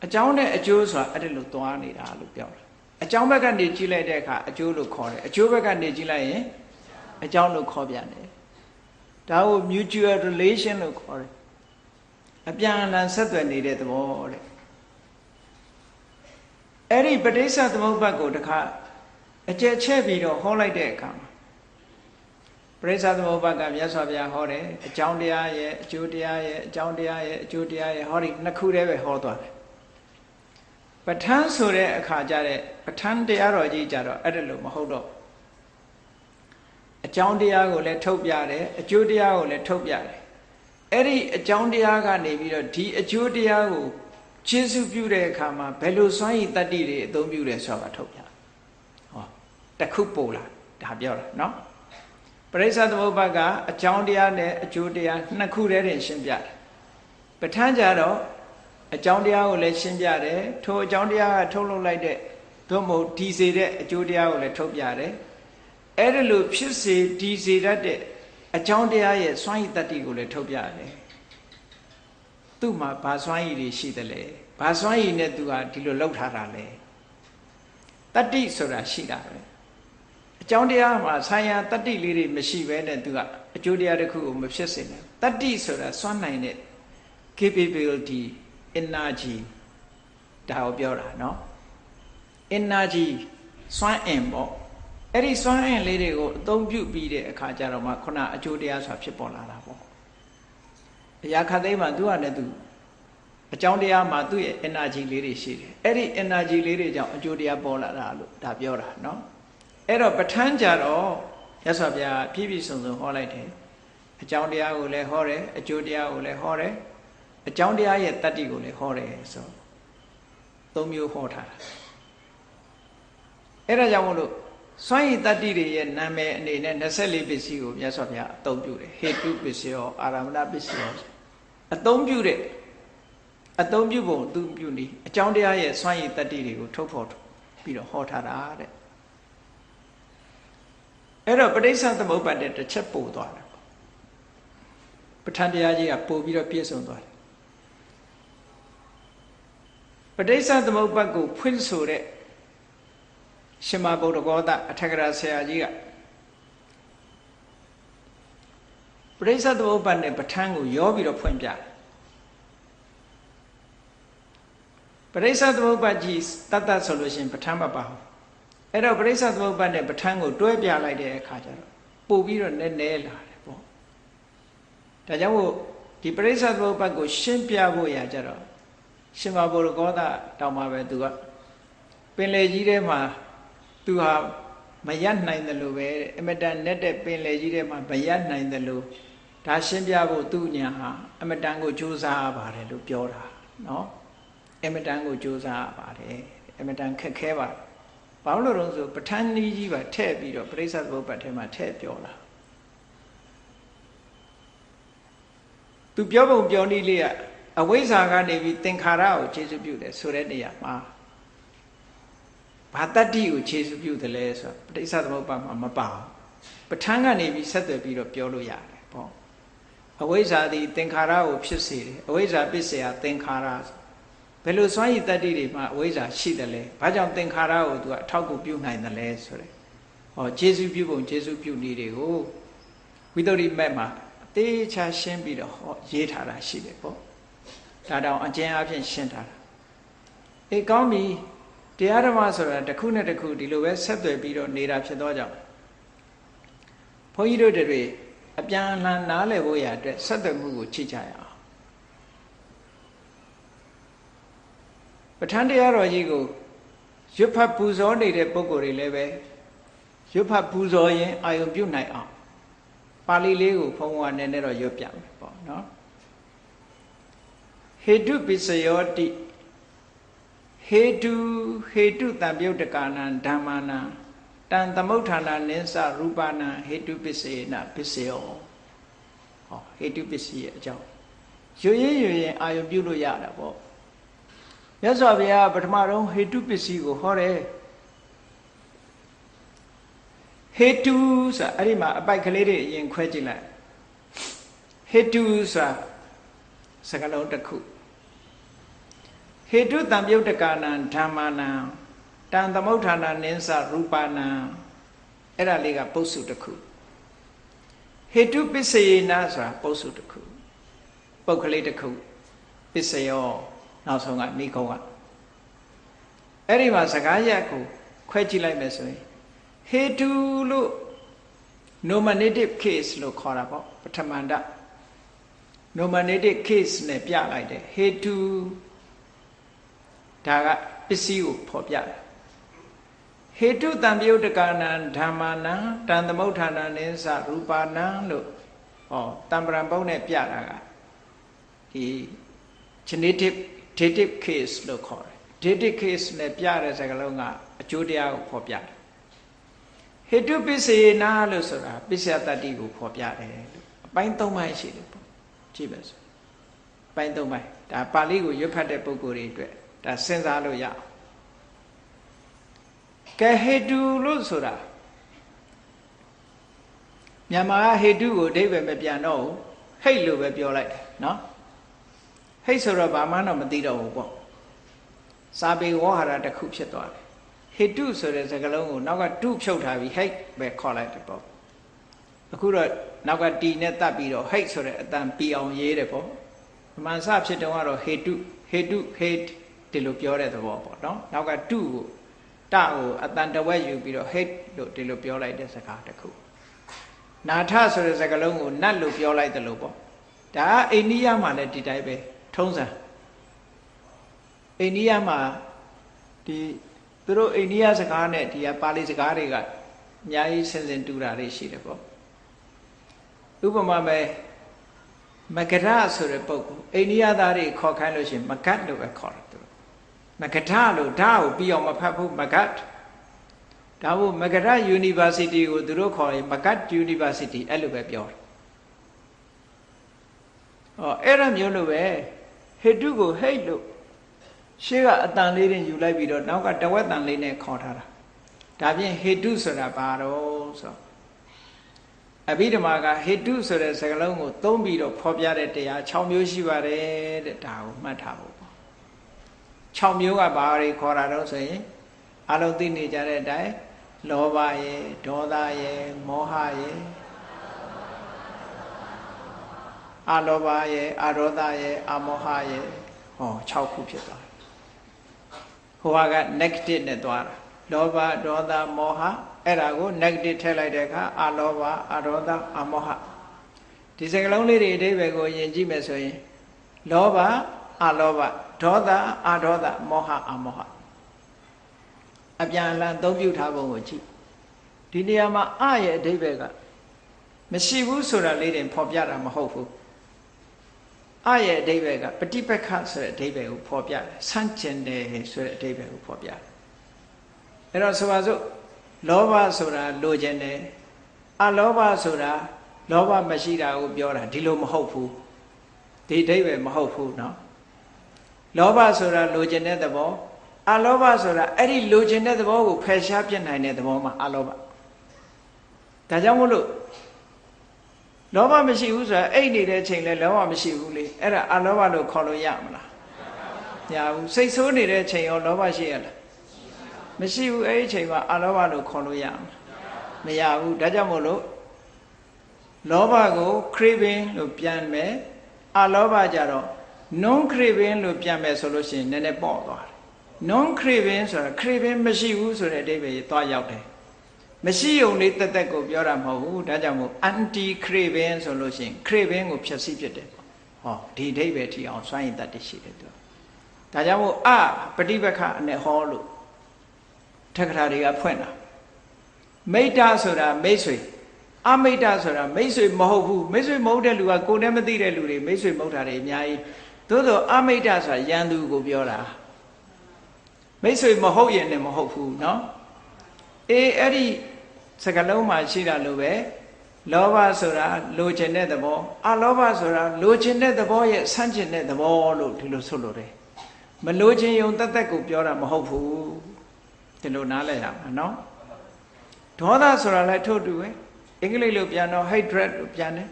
Speaker 1: အကြောင်းနဲ့အကျိုးဆိုတာအဲ့ဒါလို့သွားနေတာလို့ပြောတာအကြောင်းဘက်ကနေကြည့်လိုက်တဲ့အခါအကျိုးလို့ခေါ်တယ်အကျိုးဘက်ကနေကြည့်လိုက်ရင်အကြောင်းလို့ခေါ်ပြန်တယ်ဒါကို mutual relation လို့ခေါ်တယ်အပြန်အလှန်ဆက်သွယ်နေတဲ့သဘောတဲ့အဲ့ဒီပဋိစ္စသမုပ္ပါဒ်ကိုတခါအကျယ်ချဲ့ပြီးတော့ဟောလိုက်တဲ့အခါမှာပဋိစ္စသမုပ္ပါဒ်ကမြတ်စွာဘုရားဟောတယ်အကြောင်းတရားရဲ့အကျိုးတရားရဲ့အကြောင်းတရားရဲ့အကျိုးတရားရဲ့ဟောဒီနှစ်ခုတည်းပဲဟောသွားတယ်ပဋ္ဌာန်းဆိုတဲ့အခါကျတဲ့ပဋ္ဌာန်းတရားတော်ကြီးကြတော့အဲ့ဒါလို့မဟုတ်တော့အကြောင်းတရားကိုလည်းထုတ်ပြတယ်အကျိုးတရားကိုလည်းထုတ်ပြတယ်အဲ့ဒီအကြောင်းတရားကနေပြီးတော့ဒီအကျိုးတရားကိုခြေဆုပြုတဲ့အခါမှာဘယ်လိုစွမ်းရည်တတ္တိတွေအသုံးပြုတယ်ဆိုတာထုတ်ပြဟောတခုပို့လာဒါပြောတာနော်ပရိစ္ဆသမုပ္ပါဒ်ကအကြောင်းတရားနဲ့အကျိုးတရားနှစ်ခုတည်းတင်ရှင်းပြတယ်ပဋ္ဌာန်းကြတော့အကြောင်းတရားကိုလည်းရှင်းပြတယ်ထိုအကြောင်းတရားကထုတ်လုပ်လိုက်တဲ့သို့မဟုတ်ဒီစေတဲ့အကျိုးတရားကိုလည်းထုတ်ပြတယ်အဲ့ဒါလို့ဖြစ်စေဒီစေတတ်တဲ့အကြောင်းတရားရဲ့စွမ်းရည်တတ္တိကိုလည်းထုတ်ပြတယ်သူ့မှာဘာစွမ်းရည်တွေရှိသလဲဘာစွမ်းရည်နဲ့သူကဒီလိုလောက်ထားတာလဲတတ္တိဆိုတာရှိတာပဲအကြောင်းတရားမှာဆိုင်ရာတတ္တိလေးတွေမရှိဘဲနဲ့သူကအကျိုးတရားတစ်ခုကိုမဖြစ်စေနဲ့တတ္တိဆိုတာစွမ်းနိုင်တဲ့ capability energy ဒါကိုပြောတာเนาะ energy စွမ်းအင်ပေါ့အဲ့ဒီစွမ်းအင်လေးတွေကိုအသုံးပြုပြီးတဲ့အခါကျတော့မှခုနအကျိုးတရားဆိုတာဖြစ်ပေါ်လာတာပေါ့အရာခတ်သိမ်းမှာသူကလည်းသူအကြောင်းတရားမှာသူ့ရဲ့ energy လေးတွေရှိတယ်အဲ့ဒီ energy လေးတွေကြောင့်အကျိုးတရားပေါ်လာတာလို့ဒါပြောတာเนาะအဲ့တော့ပဋ္ဌာန်းကြတော့ရသော်ဗျာပြည့်ပြည့်စုံစုံဟောလိုက်တယ်အကြောင်းတရားကိုလည်းဟောတယ်အကျိုးတရားကိုလည်းဟောတယ်အကြောင်းတရားရဲ့တတ္တိကိုလည်းဟောတယ်ဆိုသုံးမျိုးဟောထားတာအဲ့ဒါကြောင့်မို့လို့စွမ်းရည်တတ္တိတွေရဲ့နာမည်အနေနဲ့24ပစ္စည်းကိုမြတ်စွာဘုရားအသုံးပြုတယ်ဟေတုပစ္စယောအာရမဏပစ္စယောအသုံးပြုတဲ့အသုံးပြုပုံသူပြုနည်းအကြောင်းတရားရဲ့စွမ်းရည်တတ္တိတွေကိုထုတ်ဖော်ပြီးတော့ဟောထားတာတဲ့အဲ့တော့ပဋိစ္စသမုပ္ပါဒ်တဲ့တစ်ချက်ပို့သွားတယ်ပဋ္ဌာန်းတရားကြီးကပို့ပြီးတော့ပြည့်စုံသွားတယ်ပဋိစ္စသမုပ္ပါဒ်ကိုဖွင့်ဆိုတဲ့ရှင်မဗုဒ္ဓဂေါတအထက်ကရာဆရာကြီးကပဋိစ္စသမုပ္ပါဒ်နဲ့ပဋ္ဌာန်းကိုရောပြီးတော့ဖွင့်ပြတယ်ပဋိစ္စသမုပ္ပါဒ်ကြီးတတ်တတ်ဆိုလို့ရှိရင်ပဋ္ဌာန်းမပါဘူးအဲ့တော့ပဋိစ္စသမုပ္ပါဒ်နဲ့ပဋ္ဌာန်းကိုတွဲပြလိုက်တဲ့အခါကျတော့ပို့ပြီးတော့နည်းနည်းလာတယ်ပေါ့ဒါကြောင့်မို့ဒီပဋိစ္စသမုပ္ပါဒ်ကိုရှင်းပြဖို့ရကြတော့ရှင်မဗုဒ္ဓဂေါတတောင်မှပဲသူကပင်လေကြီးထဲမှာသူဟာမရနိုင်တယ်လို့ပဲအမတန်နဲ့တဲ့ပင်လေကြီးထဲမှာမရနိုင်တယ်လို့ဒါရှင်းပြဖို့သူ့ညာဟာအမတန်ကိုကြိုးစားရပါတယ်လို့ပြောတာเนาะအမတန်ကိုကြိုးစားရပါတယ်အမတန်ခက်ခဲပါတယ်ဘာလို့လဲဆိုပဋ္ဌာန်းကြီးကြီးပါထည့်ပြီးတော့ပရိစ္ဆသမုပ္ပါဒ်ထဲမှာထည့်ပြောတာသူပြောပုံပြောနည်းလေးကအဝိဇ္ဇာကနေပြီးသင်္ခါရကိုခြေစွပြုတယ်ဆိုတဲ့နေရာမှာဘာတတ္တိကိုခြေစွပြုတယ်လဲဆိုတော့ပဋိစ္စသမုပ္ပါဒ်မှာမပါဘူးပဋ္ဌာန်းကနေပြီးဆက်သွယ်ပြီးတော့ပြောလို့ရတယ်ပေါ့အဝိဇ္ဇာသည်သင်္ခါရကိုဖြစ်စေတယ်အဝိဇ္ဇာပစ္စယသင်္ခါရဘယ်လိုစွမ်းရည်တတ္တိတွေမှာအဝိဇ္ဇာရှိတယ်လဲဘာကြောင့်သင်္ခါရကိုသူကအထောက်ကူပြုနိုင်တယ်လဲဆိုတဲ့ဟောခြေစွပြုပုံခြေစွပြုနည်းတွေကိုဝိသုဒ္ဓိမက်မှာအသေးချာရှင်းပြီးတော့ဟောရေးထားတာရှိတယ်ပေါ့ဒါတောင်အကျဉ်းအဖြစ်ရှင်းထားတာအေးကောင်းပြီတရားဓမ္မဆိုတာတစ်ခုနဲ့တစ်ခုဒီလိုပဲဆက်သွယ်ပြီးတော့နေတာဖြစ်သောကြောင့်ဘုန်းကြီးတို့တွေအပြန်အလှန်နားလည်ဖို့ရအတွက်ဆက်သွယ်မှုကိုချိကြရအောင်ပဋ္ဌာန်းတရားတော်ကြီးကိုရွတ်ဖတ်ပူဇော်နေတဲ့ပုဂ္ဂိုလ်တွေလည်းပဲရွတ်ဖတ်ပူဇော်ရင်အာယုံပြုတ်နိုင်အောင်ပါဠိလေးကိုဘုန်းကနည်းနည်းတော့ရွတ်ပြမယ်ပေါ့နော်ဟေတုပစ္စယောတိဟေတုတံပြုတ်တကာနံဓမ္မာနံတံသမုဋ္ဌာနာနိစ္စရူပနာဟေတုပစ္စေနပစ္စယောဟောဟေတုပစ္စည်းရဲ့အကြောင်းရွရင်အာယုံပြုလို့ရတာပေါ့ မြတ်စွာဘုရားပထမဆုံးဟေတုပစ္စည်းကိုဟောတယ်ဟေတုဆိုတာအဲ့ဒီမှာအပိုက်ကလေးတွေအရင်ခွဲကြည့်လိုက်ဟေတုဆိုတာစကားလုံးတစ်ခုဟေတုတံပြုတ်တကာနံဓမ္မာနံတံသမုဋ္ဌာနာနိစ္စရူပနံအဲ့ဒါလေးကပုစုတစ်ခုဟေတုပစ္စယေနဆိုတာပုစုတစ်ခုပုတ်ကလေးတစ်ခုပစ္စယောနောက်ဆုံးကနိဂုံးကအဲ့ဒီမှာစကားရပ်ကိုခွဲကြည့်လိုက်မယ်ဆိုရင်ဟေတုလို့ nominative case လို့ခေါ်တာပေါ့ပထမန္တ nominative case နဲ့ပြလိုက်တယ်ဟေတုဒါကပစ္စည်းကိုဖော်ပြတယ်ဟေတုတံပြုတ်တကာနံဓမ္မာနံတံသမုဋ္ဌာနာနိစ္စရူပနံလို့ဟောတံပရံပုံနဲ့ပြတာကဒီ genetic dative case လို့ခေါ်တယ် dative case နဲ့ပြတဲ့စကားလုံးကအကျိုးတရားကိုဖော်ပြတယ်ဟေတုပစ္စေနာလို့ဆိုတာပစ္စယတတ္တိကိုဖော်ပြတယ်လို့အပိုင်း၃ပိုင်းရှိတယ်ပေါ့ကြည့်ပါစို့အပိုင်း၃ပိုင်းဒါပါဠိကိုရွတ်ဖတ်တဲ့ပုဂ္ဂိုလ်တွေအတွက်ဒါစဉ်းစားလို့ရအောင်ကဲဟေတုလို့ဆိုတာမြန်မာကဟေတုကိုအဓိပ္ပာယ်မပြန်တော့ဘူးဟိတ်လို့ပဲပြောလိုက်တယ်နော်ဟိတ်ဆိုတော့ဘာမှတော့မသိတော့ဘူးပေါ့စာပေဝေါဟာရတစ်ခုဖြစ်သွားတယ်ဟေတုဆိုတဲ့စကားလုံးကိုနောက်ကတုဖြုတ်ထားပြီးဟိတ်ပဲခေါ်လိုက်တယ်ပေါ့အခုတော့နောက်ကတီနဲ့တတ်ပြီးတော့ဟိတ်ဆိုတဲ့အတန်ပီအောင်ရေးတယ်ပေါ့အမှန်စဖြစ်တော့ကတော့ဟေတုဟေတ်ဒီလိုပြောတဲ့သဘောပေါ့နော်နောက်ကတုကိုတကိုအတန်တဝက်ယူပြီးတော့ဟိတ်လို့ဒီလိုပြောလိုက်တဲ့စကားတစ်ခုနာထဆိုတဲ့စကားလုံးကိုနတ်လို့ပြောလိုက်တယ်လို့ပေါ့ဒါကအိန္ဒိယမှာလည်းဒီတိုင်းပဲထုံးစံအိန္ဒိယမှာဒီသူတို့အိန္ဒိယစကားနဲ့ဒီပါဠိစကားတွေကအများကြီးဆင်ဆင်တူတာတွေရှိတယ်ပေါ့ဥပမာပဲမဂရဆိုတဲ့ပုဂ္ဂိုလ်အိန္ဒိယသားတွေခေါ်ခိုင်းလို့ရှိရင်မဂတ်လို့ပဲခေါ်တယ်သူမဂဒလို့ဓာတ်ကိုပြီးအောင်မဖတ်ဘူးမဂတ်ဒါမို့မဂရ University ကိုသူတို့ခေါ်ရင်မဂတ် University အဲ့လိုပဲပြောတယ်အဲ့ဒါမျိုးလိုပဲဟေတုကိုဟိတ်လို့ရှေ့ကအတန်လေးတင်ယူလိုက်ပြီးတော့နောက်ကတဝက်တန်လေးနဲ့ခေါ်ထားတာဒါဖြင့်ဟေတုဆိုတာဘာတော့ဆိုအဘိဓမ္မာကဟေတုဆိုတဲ့စကားလုံးကိုသုံးပြီးတော့ဖော်ပြတဲ့တရား6မျိုးရှိပါတယ်တဲ့ဒါကိုမှတ်ထားဖို့ပေါ့6မျိုးကဘာတွေခေါ်တာတော့ဆိုရင်အလုံးသိနေကြတဲ့အတိုင်းလောဘရယ်ဒေါသရယ်မောဟရယ်အလောဘရယ်အဒေါသရယ်အမောဟရယ်ဟော6ခုဖြစ်သွားတယ်ဟိုက negative နဲ့သွားတာလောဘဒေါသမောဟအဲ့ဒါကို negative ထည့်လိုက်တဲ့အခါအလောဘအဒေါသအမောဟဒီစကားလုံးလေးတွေအဓိပ္ပာယ်ကိုယဉ်ကြည့်မယ်ဆိုရင်လောဘအလောဘဒေါသအဒေါသမောဟအမောဟအပြန်အလှန်သုံးပြုထားပုံကိုကြည့်ဒီနေရာမှာအရဲ့အဓိပ္ပာယ်ကမရှိဘူးဆိုတာလေးတင်ဖော်ပြတာမဟုတ်ဘူးအရဲ့အဓိပ္ပာယ်ကပฏิပက္ခဆိုတဲ့အဓိပ္ပာယ်ကိုဖော်ပြတယ်ဆန့်ကျင်တယ်ဆိုတဲ့အဓိပ္ပာယ်ကိုဖော်ပြတယ်အဲ့တော့ဆိုပါစို့လောဘဆိုတာလိုချင်တယ်အလောဘဆိုတာလောဘမရှိတာကိုပြောတာဒီလိုမဟုတ်ဘူးဒီအဓိပ္ပာယ်မဟုတ်ဘူးเนาะလောဘဆိုတာလိုချင်တဲ့သဘောအလောဘဆိုတာအဲ့ဒီလိုချင်တဲ့သဘောကိုဖယ်ရှားပြစ်နိုင်တဲ့သဘောမှာအလောဘဒါကြောင့်မို့လို့လောဘမရှိဘူးဆိုတာအိတ်နေတဲ့အချိန်လဲလောဘမရှိဘူးလေအဲ့ဒါအလောဘလို့ခေါ်လို့ရမလားမရဘူးစိတ်ဆိုးနေတဲ့အချိန်ရောလောဘရှိရလားမရှိဘူးအဲ့ဒီအချိန်မှာအလောဘလို့ခေါ်လို့ရမလားမရဘူးဒါကြောင့်မို့လို့လောဘကို craving လို့ပြန်မယ်အလောဘကြတော့ non craving လို့ပြန်မယ်ဆိုလို့ရှိရင်နည်းနည်းပေါ့သွားတယ် non craving ဆိုတာ craving မရှိဘူးဆိုတဲ့အဓိပ္ပာယ်သွားရောက်တယ်မရှိုံလေးတက်တက်ကိုပြောတာမဟုတ်ဘူးဒါကြောင့်မို့ anti craving ဆိုလို့ရှိရင် craving ကိုဖျက်ဆီးဖြစ်တယ်ဟောဒီအဓိပ္ပာယ်ထီအောင်စွန့်ရင်တတ်တရှိတယ်သူဒါကြောင့်မို့ပฏิပက္ခနဲ့ဟောလို့ထက္ကရာတွေကဖွင့်တာမိတ္တဆိုတာမိတ်ဆွေအမိတ္တဆိုတာမိတ်ဆွေမဟုတ်ဘူးမိတ်ဆွေမဟုတ်တဲ့လူကကိုယ်နဲ့မသိတဲ့လူတွေမိတ်ဆွေမဟုတ်တာတွေအများကြီးသို့သောအမိတ္တဆိုတာရန်သူကိုပြောတာမိတ်ဆွေမဟုတ်ရင်လည်းမဟုတ်ဘူးเนาะအဲ့ဒီစကားလုံးမှာရှိတာလို့ပဲလောဘဆိုတာလိုချင်တဲ့သဘောအလောဘဆိုတာလိုချင်တဲ့သဘောရဲ့ဆန့်ကျင်တဲ့သဘောလို့ဒီလိုဆိုလိုတယ် မလို့ခြင်းယုံတသက်ကိုပြောတာမဟုတ်ဘူးဒီလိုနားလည်ရမှာနော်ဒေါသဆိုတာလည်းထို့တူပဲအင်္ဂလိပ်လိုပြန်တော့ hatred လို့ပြန်တယ်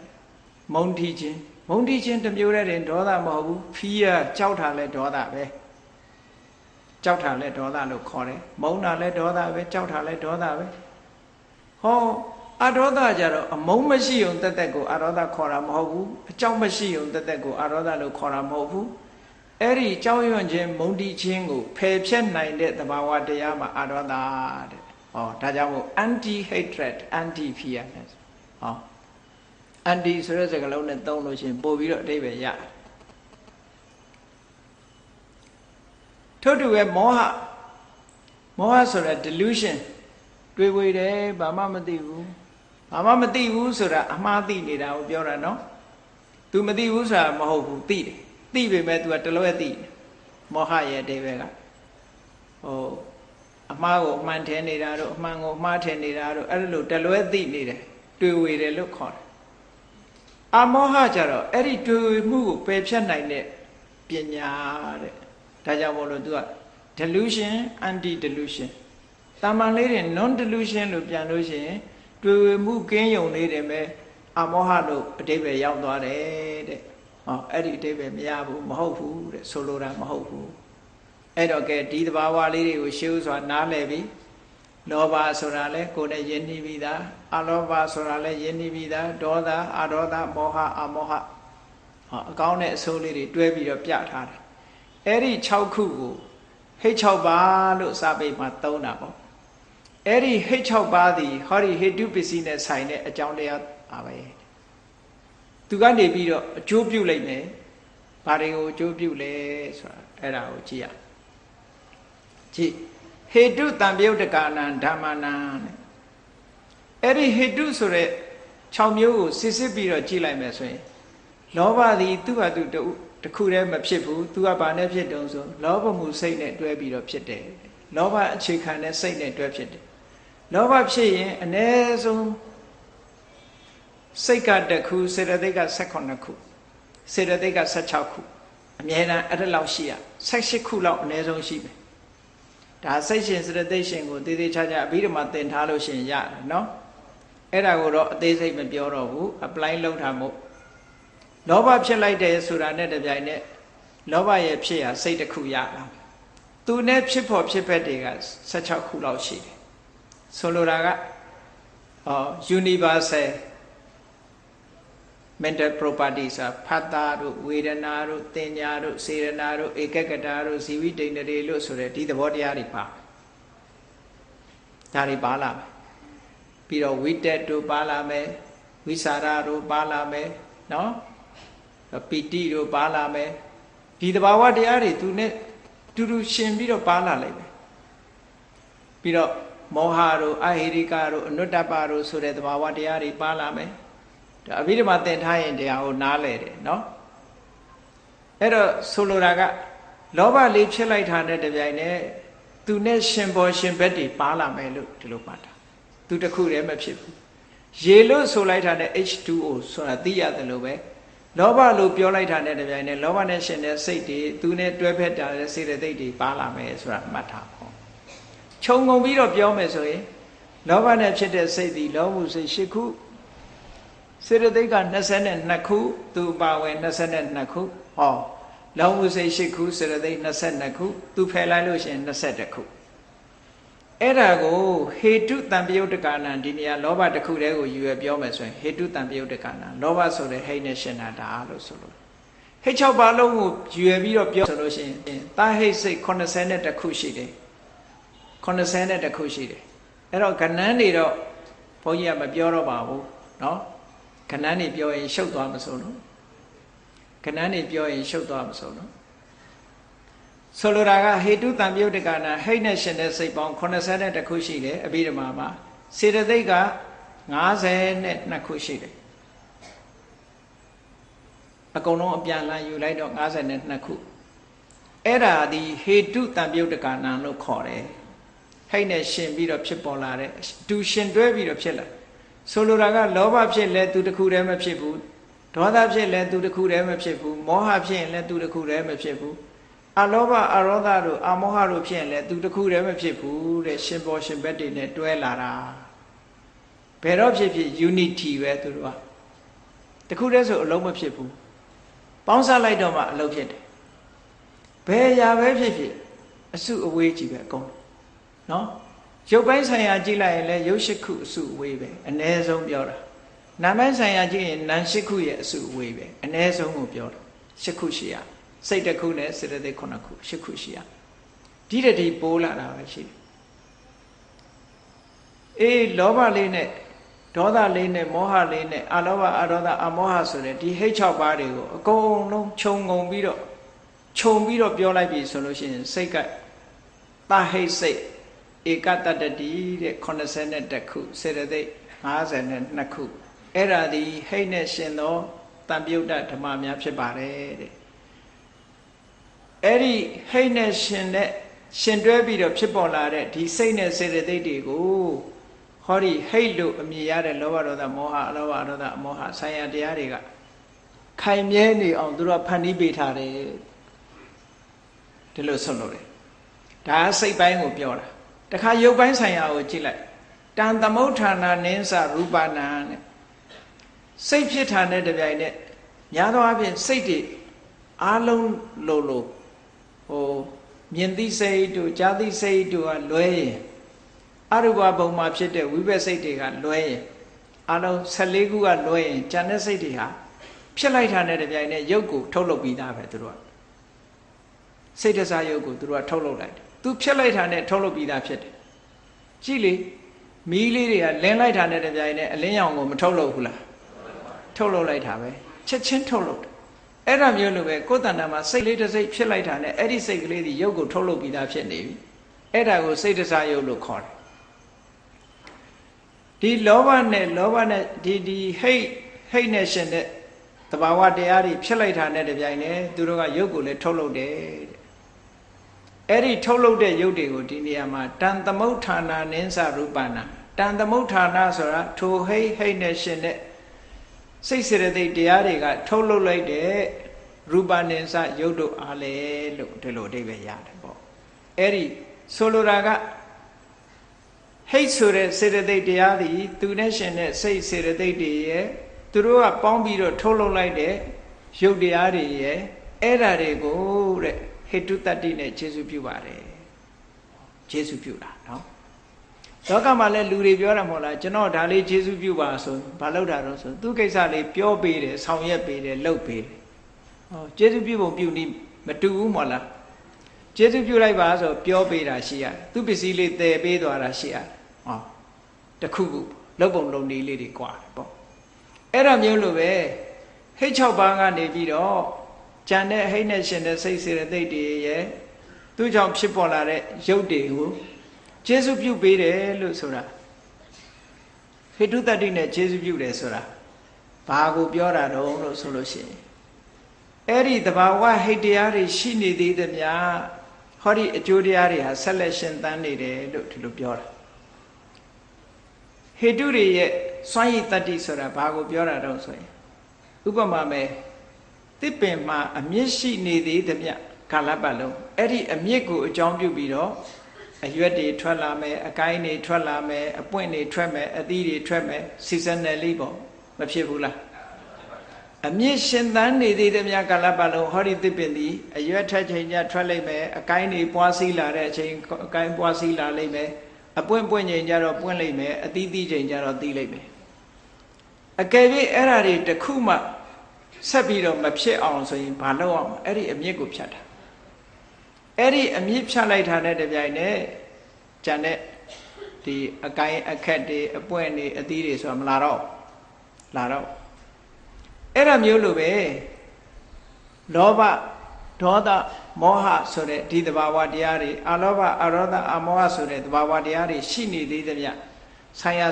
Speaker 1: မုန်းတီးခြင်းတစ်မျိုးတည်းတင်ဒေါသမဟုတ်ဘူး fear ကြောက်တာလည်းဒေါသပဲကြောက်တာလည်းဒေါသလို့ခေါ်တယ်မုန်းတာလည်းဒေါသပဲကြောက်တာလည်းဒေါသပဲဟောအဒေါသကြတော့အမုန်းမရှိုံတသက်ကိုအဒေါသခေါ်တာမဟုတ်ဘူးအကြောက်မရှိုံတသက်ကိုအဒေါသလို့ခေါ်တာမဟုတ်ဘူးအဲ့ဒီကြောက်ရွံ့ခြင်းမုန်းတီးခြင်းကိုဖယ်ဖြတ်နိုင်တဲ့သဘာဝတရားမှာအဒေါသတဲ့ဟောဒါကြောင့်မို့ anti hatred anti fearness ဟော anti ဆိုတဲ့စကားလုံးနဲ့သုံးလို့ရှိရင်ပို့ပြီးတော့အဓိပ္ပာယ်ရထို့တူပဲမောဟဆိုတာ delusion တွေးဝေတယ်ဘာမှမသိဘူးဆိုတာအမှားသိနေတာကိုပြောတာနော် तू မသိဘူးဆိုတာမဟုတ်ဘူးသိတယ်သိပေမဲ့ तू ကတလွဲသိတယ်မောဟရဲ့အဓိပ္ပာယ်ကဟိုအမှားကိုအမှန်ထင်နေတာတို့အမှန်ကိုအမှားထင်နေတာတို့အဲ့လိုတလွဲသိနေတယ်တွေးဝေတယ်လို့ခေါ်တယ်အမောဟကြတော့အဲ့ဒီတွေးဝေမှုကိုပယ်ဖြတ်နိုင်တဲ့ပညာတဲ့ဒါကြောင့်မို့လို့ तू က delusion anti delusion တာမန်လေးတွေ non delusion လို့ပြန်လို့ရှိရင်တွေ့ဝေမှုကင်းယုံလေးတယ်ပဲအမောဟလို့အတိပ္ပယ်ရောက်သွားတယ်တဲ့ဟောအဲ့ဒီအတိပ္ပယ်မရဘူးမဟုတ်ဘူးတဲ့ဆိုလိုတာမဟုတ်ဘူးအဲ့တော့ကဲဒီသဘာဝလေးတွေကိုရှေးဥစွာနားလည်ပြီးလောဘဆိုတာလဲကိုယ်နဲ့ယဉ်နှီးပြီးသားအလောဘဆိုတာလဲယဉ်နှီးပြီးသားဒေါသအဒေါသမောဟအမောဟဟောအကောင်းတဲ့အဆိုးလေးတွေတွဲပြီးတော့ပြထားတယ်အဲ့ဒီ6ခုကိုဟိတ်6ပါးလို့စာပေမှာသုံးတာပေါ့အဲ့ဒီဟိတ်6ပါးသည်ဟောဒီဟေတုပစ္စည်းနဲ့ဆိုင်တဲ့အကြောင်းတရားပါပဲသူကနေပြီးတော့အကျိုးပြုလိုက်မယ်ဘာတွေကိုအကျိုးပြုလဲဆိုတာအဲ့ဒါကိုကြည့်ရကြည့်ဟေတုတံပြုတ်တကာနံဓမ္မနံအဲ့ဒီဟေတုဆိုတဲ့6မျိုးကိုစစ်စစ်ပြီးတော့ကြည့်လိုက်မယ်ဆိုရင်လောဘသည်သူ့ဟာသူတခုတည်းမဖြစ်ဘူးသူကဘာနဲ့ဖြစ်တုံးဆိုလောဘမှုစိတ်နဲ့တွဲပြီးတော့ဖြစ်တယ်လောဘအခြေခံတဲ့စိတ်နဲ့တွဲဖြစ်တယ်လောဘဖြစ်ရင်အ ਨੇ ဆုံးစိတ်ကတစ်ခုစေတသိက်က18ခုစေတသိက်က16ခုအမြဲတမ်းအဲ့ဒါလောက်ရှိရ18ခုလောက်အ ਨੇ ဆုံးရှိမယ်ဒါစိတ်ရှင်စေတသိက်ရှင်ကိုတည်တည်ချာချာအဘိဓမ္မာသင်ထားလို့ရှင်ရတယ်နော်အဲ့ဒါကိုတော့အသေးစိတ်မပြောတော့ဘူး apply လုပ်ထားမို့လောဘဖြစ်လိုက်တယ်ဆိုတာနဲ့တပြိုင်နက်လောဘရဲ့ဖြစ်ရာစိတ်တစ်ခုရလာသူနဲ့ဖြစ်ဖို့ဖြစ်ဖက်တွေက16ခုလောက်ရှိတယ်ဆိုလိုတာကuniversal mental properties ဖတ်တာတို့ဝေဒနာတို့တင်ညာတို့စေရနာတို့ဧကဂတတို့ဇီဝိတ္တတွေလို့ဆိုတဲ့ဒီသဘောတရားတွေပါဒါတွေပါလာမယ်ပြီးတော့ဝိတ္တတို့ပါလာမယ်ဝိสารတို့ပါလာမယ်နော်ပီတိတို့ပါလာမယ်ဒီသဘာဝတရားတွေသူနဲ့တူတူရှင်ပြီးတော့ပါလာလိုက်မယ်ပြီးတော့မောဟတို့အဟိရိကတို့အနုတ္တပတို့ဆိုတဲ့သဘာဝတရားတွေပါလာမယ်ဒါအဘိဓမ္မာသင်ထားရင်တရားကိုနားလဲတယ်နော်အဲ့တော့ဆိုလိုတာကလောဘလေးဖြစ်လိုက်တာနဲ့တပြိုင်နက်သူနဲ့ရှင်ပေါ်ရှင်ဘက်တွေပါလာမယ်လို့ဒီလိုမှတ်တာသူတစ်ခုတည်းမဖြစ်ဘူးရေလို့ဆိုလိုက်တာနဲ့ H2O ဆိုတာသိရတယ်လို့ပဲလောဘလို့ပြောလိုက်တာနဲ့တပြိုင်နက်လောဘနဲ့ရှင်တဲ့စိတ်တွေသူနဲ့တွဲဖက်တာတဲ့စေတသိက်တွေပါလာမယ်ဆိုတာမှတ်ထားပေါ့ခြုံငုံပြီးတော့ပြောမယ်ဆိုရင်လောဘနဲ့ဖြစ်တဲ့စိတ်ဒီလောဘစိတ်8ခုစေတသိက်က22ခုသူပါဝင်22ခုဟောလောဘစိတ်8ခုစေတသိက်22ခုသူဖယ်လိုက်လို့ရှိရင်21ခုအဲ့ဒါကိုဟေတုတံပယုတ်တကာနံဒီနေရာလောဘတစ်ခုတည်းကိုယူရပြောမယ်ဆိုရင်ဟေတုတံပယုတ်တကာနံလောဘဆိုတဲ့ဟိတ်နဲ့ရှင်တာဒါလို့ဆိုလို့ဟိတ်6ပါးလုံးကိုယူရပြီးတော့ပြောဆိုလို့ရှိရင်တာဟိတ်စိတ်82ခုရှိတယ်82ခုရှိတယ်အဲ့တော့ကဏ္ဍန်တွေတော့ဘုန်းကြီးကမပြောတော့ပါဘူးเนาะကဏ္ဍန်တွေပြောရင်ရှုပ်သွားမစို့လို့ကဏ္ဍန်တွေပြောရင်ရှုပ်သွားမစို့လို့ဆိုလိုတာကဟေတုတံပြုတ်တကနာဟိတ်နဲ့ရှင်တဲ့စိတ်ပေါင်း82ခုရှိတယ်အဘိဓမ္မာမှာစေတသိက်က52ခုရှိတယ်အကုန်လုံးအပြန်လန်းယူလိုက်တော့52ခုအဲ့ဒါဒီဟေတုတံပြုတ်တကနာလို့ခေါ်တယ်ဟိတ်နဲ့ရှင်ပြီးတော့ဖြစ်ပေါ်လာတဲ့တူရှင်တွဲပြီးတော့ဖြစ်လာဆိုလိုတာကလောဘဖြစ်လဲသူတစ်ခုတည်းမဖြစ်ဘူးဒေါသဖြစ်လဲသူတစ်ခုတည်းမဖြစ်ဘူးမောဟဖြစ်ရင်လဲသူတစ်ခုတည်းမဖြစ်ဘူး အလောဘအရောဓတို့အမောဟတို့ဖြစ်ရင်လည်းသူတခုတည်းမဖြစ်ဘူးတဲ့ရှင်ပေါ်ရှင်ဘက်တွေနဲ့တွဲလာတာဘယ်တော့ဖြစ်ဖြစ် unity ပဲသူတို့ကတခုတည်းဆိုအလုံးမဖြစ်ဘူးပေါင်းစပ်လိုက်တော့မှအလုံးဖြစ်တယ်ဘယ်ရာပဲဖြစ်ဖြစ်အစုအဝေးကြီးပဲအကုန်နော်ရုပ်ပိုင်းဆိုင်ရာကြည့်လိုက်ရင်လည်းရုပ်ရှိခုအစုအဝေးပဲအ ਨੇ ဆုံးပြောတာနာမ်ပိုင်းဆိုင်ရာကြည့်ရင်နာမ်ရှိခုရဲ့အစုအဝေးပဲအ ਨੇ ဆုံးကိုပြောတာရှိခုရှိရစိတ်တစ်ခုနဲ့စေတသိက်9ခုရှိခုရှိရဒီတည်းပိုးလာတာပဲရှိတယ်အေးလောဘလေးနဲ့ဒေါသလေးနဲ့မောဟလေးနဲ့အလောဘအဒေါသအမောဟဆိုတဲ့ဒီဟိတ်6ပါးတွေကိုအကုန်လုံးခြုံငုံပြီးတော့ပြောလိုက်ပြီဆိုလို့ရှိရင်စိတ်ကတဟိတ်စိတ်ဧကတတ္တိတဲ့81ခုစေတသိက်52ခုအဲ့ဒါဒီဟိတ်နဲ့ရှင်သောတန်ပြုတ်တဓမ္မများဖြစ်ပါတယ်တဲ့အဲ့ဒီဟိတ်နဲ့ရှင်တွဲပြီးတော့ဖြစ်ပေါ်လာတဲ့ဒီစိတ်နဲ့စေတသိက်တွေကိုဟောဒီဟိတ်လို့အမည်ရတဲ့လောဘဒေါသမောဟအလောဘဒေါသအမောဟဆိုင်ရာတရားတွေကခိုင်မြဲနေအောင်သူတို့ဖန်တီးပေးထားတယ်ဒီလိုဆုံးလို့လေဒါစိတ်ပိုင်းကိုပြောတာတခါရုပ်ပိုင်းဆိုင်ရာကိုကြည့်လိုက်တန်သမုဋ္ဌာနာနိစ္စရူပနာနဲ့စိတ်ဖြစ်တာနဲ့တပြိုင်နက်များသောအားဖြင့်စိတ်တွေအားလုံးလို့ဟိုမြင်သိစိတ်တို့ကြားသိစိတ်တို့ကလွဲရင်အရူပဘုံမှာဖြစ်တဲ့ဝိဘက်စိတ်တွေကလွဲရင်အလုံး14ခုကလွဲရင်ဉာဏ်နဲ့စိတ်တွေဟာဖြစ်လိုက်တာနဲ့တပြိုင်နက်ရုပ်ကိုထုတ်လုပ်ပြီးသားပဲသူတို့ကစိတ်တစားရုပ်ကိုသူတို့ကထုတ်လုပ်လိုက်တယ်သူဖြစ်လိုက်တာနဲ့ထုတ်လုပ်ပြီးသားဖြစ်တယ်ကြည့်လေမီးလေးတွေကလင်းလိုက်တာနဲ့တပြိုင်နက်အလင်းရောင်ကိုမထုတ်လုပ်ဘူးလားထုတ်လုပ်လိုက်တာပဲချက်ချင်းထုတ်လုပ်တယ်အဲ့ဒါမျိုးလိုပဲကိုယ်တဏ္ဍာမှာစိတ်လေးတစ်စိတ်ဖြစ်လိုက်တာနဲ့အဲ့ဒီစိတ်ကလေးဒီရုပ်ကိုထုတ်လုပ်ပြီးသားဖြစ်နေပြီအဲ့ဒါကိုစိတ်တစားရုပ်လို့ခေါ်တယ်ဒီလောဘနဲ့ဒီဟိတ်နဲ့ရှင်တဲ့တဘာဝတရားတွေဖြစ်လိုက်တာနဲ့တပြိုင်နက်သူတို့ကရုပ်ကိုလည်းထုတ်လုပ်တယ်အဲ့ဒီထုတ်လုပ်တဲ့ရုပ်တွေကိုဒီနေရာမှာတန်သမုဋ္ဌာနာနိစ္စရူပနာတန်သမုဋ္ဌာနာဆိုတာထိုဟိတ်နဲ့ရှင်တဲ့စိတ်စေတသိက်တရားတွေကထုတ်လုပ်လိုက်တဲ့ရူပနိစ္စရုပ်တို့အားလေလို့ဒီလိုအဓိပ္ပာယ်ရတယ်ပေါ့အဲ့ဒီဆိုလိုတာကဟိတ်ဆိုတဲ့စေတသိက်တရားသည်သူနဲ့ရှင်တဲ့စိတ်စေတသိက်တွေရဲ့သူတို့ကပေါင်းပြီးတော့ထုတ်လုပ်လိုက်တဲ့ရုပ်တရားတွေရဲ့အဲ့ဓာတွေကိုတဲ့ဟိတုတ္တိနဲ့ခြေစုပြုပါတယ်ခြေစုပြုတာနော်လောကမှာလည်းလူတွေပြောတာမဟုတ်လားကျွန်တော်ဒါလေးခြေစုပြုပါဆိုဘာလုပ်တာတော့ဆိုသူကိစ္စလေးပြောပေးတယ်ဆောင်ရွက်ပေးတယ်လုပ်ပေးတယ်ဟောခြေစုပြုပုံပြုနည်းမတူဘူးမဟုတ်လားခြေစုပြုလိုက်ပါဆိုပြောပေးတာရှိရတယ်သူပစ္စည်းလေးတည်ပေးသွားတာရှိရတယ်ဟောတခုခုလုပ်ပုံလုပ်နည်းလေးတွေကွာပေါ့အဲ့ဒါမျိုးလိုပဲဟိတ်6ပါးကနေပြီးတော့ကြံတဲ့ဟိတ်နဲ့ရှင်တဲ့စိတ်စေတသိက်တွေရဲ့သူ့ကြောင့်ဖြစ်ပေါ်လာတဲ့ရုပ်တွေကိုကျေစုပြုပေးတယ်လို့ဆိုတာဟိတုတ္တိနဲ့ကျေစုပြုတယ်ဆိုတာဘာကိုပြောတာတော့လို့ဆိုလို့ရှိရင်အဲ့ဒီတဘာဝဟိတ်တရားတွေရှိနေသေးသမျှဟောဒီအကျိုးတရားတွေဟာဆက်လက်ရှင်သန်နေတယ်လို့ဒီလိုပြောတာဟိတုတွေရဲ့စွမ်းရည်တတ္တိဆိုတာဘာကိုပြောတာတော့ဆိုရင်ဥပမာမဲ့တစ်ပင်မှာအမြင့်ရှိနေသေးသမျှကာလပတ်လုံးအဲ့ဒီအမြင့်ကိုအကြောင်းပြုပြီးတော့အရွက်တွေထွက်လာမယ်အကိုင်းတွေထွက်လာမယ်အပွင့်တွေထွက်မယ်အသီးတွေထွက်မယ် seasonally ပေါ့မဖြစ်ဘူးလားအမြင့်ရှင်သန်နေသေးသမျှကာလပတ်လုံးဟောဒီတစ်ပင်ဒီအရွက်ထွက်ချိန်ကျထွက်လိုက်မယ်အကိုင်းတွေပွားစီးလာတဲ့အချိန်အကိုင်းပွားစီးလာလိမ့်မယ်အပွင့်ချိန်ကျတော့ပွင့်လိုက်မယ်အသီးချိန်ကျတော့သီးလိုက်မယ်အကယ်၍အဲ့ဓာတွေတစ်ခုမှဆက်ပြီးတော့မဖြစ်အောင်ဆိုရင်ဘာလုပ်အောင်အဲ့ဒီအမြင့်ကိုဖြတ်တာအဲ့ဒီအမြင့်ဖြတ်လိုက်တာနဲ့တပြိုင်နက်ကျန်တဲ့ဒီအကိုင်းအခက်တွေအပွင့်တွေအသီးတွေဆိုတာမလာတော့အဲ့ဒါမျိုးလိုပဲလောဘဒေါသမောဟဆိုတဲ့ဒီသဘာဝတရားတွေအလောဘအရောဓအမောဟဆိုတဲ့သဘာဝတရားတွေရှိနေသေးသမျှဆိုင်ရာ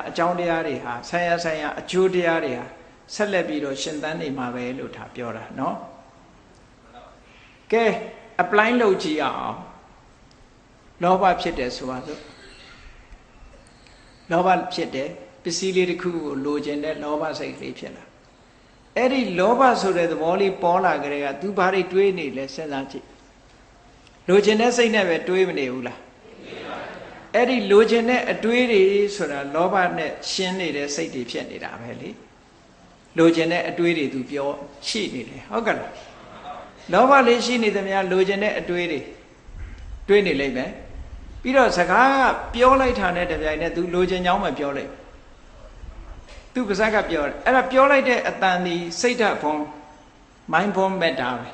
Speaker 1: အကြောင်းတရားတွေဟာဆိုင်ရာအကျိုးတရားတွေဟာဆက်လက်ပြီးတော့ရှင်သန်နေမှာပဲလို့ဒါပြောတာเนาะကဲ apply လုပ်ကြည့်အောင်လောဘဖြစ်တယ်ဆိုပါစို့လောဘဖြစ်တယ်ပစ္စည်းလေးတစ်ခုကိုလိုချင်တဲ့လောဘစိတ်ကလေးဖြစ်လာအဲ့ဒီလောဘဆိုတဲ့သဘောလေးပေါ်လာကြတဲ့က तू ဘာတွေတွေးနေလဲစဉ်းစားကြည့် လိုချင်တဲ့စိတ်နဲ့ပဲတွေးမနေဘူးလားအဲ့ဒီလိုချင်တဲ့အတွေးတွေဆိုတာလောဘနဲ့ရှင်းနေတဲ့စိတ်တွေဖြစ်နေတာပဲလေလိုချင်တဲ့အတွေးတွေသူပြောရှိနေတယ်ဟုတ်ကဲ့လားလောဘလေးရှိနေသမျှလိုချင်တဲ့အတွေးတွေတွေးနေလိမ့်မယ်ပြီးတော့စကားကပြောလိုက်တာနဲ့တပြိုင်နက်သူလိုချင်ကြောင်းမှပြောလိုက်သူပါဇက်ကပြောတယ်အဲ့ဒါပြောလိုက်တဲ့အတန်ဒီစိတ်ဓာတ်ဘုံ mind bomb မဲ့တာပဲ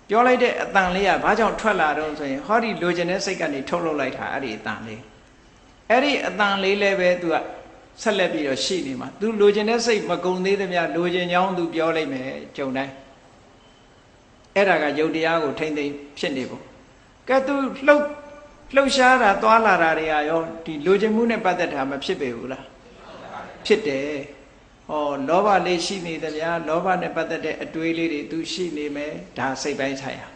Speaker 1: ပြောလိုက်တဲ့အတန်လေးကဘာကြောင့်ထွက်လာတော့ဆိုရင်ဟောဒီလိုချင်တဲ့စိတ်ကနေထုတ်လုပ်လိုက်တာအဲ့ဒီအတန်လေးအဲ့ဒီအတန်လေးလည်းပဲသူကဆက်လက်ပြီးတော့ရှိနေမှာသူလိုချင်တဲ့စိတ်မကုံသေးသမျှလိုချင်ကြောင်းသူပြောလိုက်မယ်ကြုံတိုင်းအဲ့ဒါကယုတ်တရားကိုထိမ့်သိမ့်ဖြစ်နေဖို့ကဲသူလှုပ်ရှားတာသွားလာတာတွေကရောဒီလိုချင်မှုနဲ့ပတ်သက်တာမဖြစ်ပေဘူးလားဖြစ်တယ်ဟောလောဘလေးရှိနေသမျှလောဘနဲ့ပတ်သက်တဲ့အတွေးလေးတွေသူရှိနေမယ်ဒါစိတ်ပိုင်းဆိုင်ရာ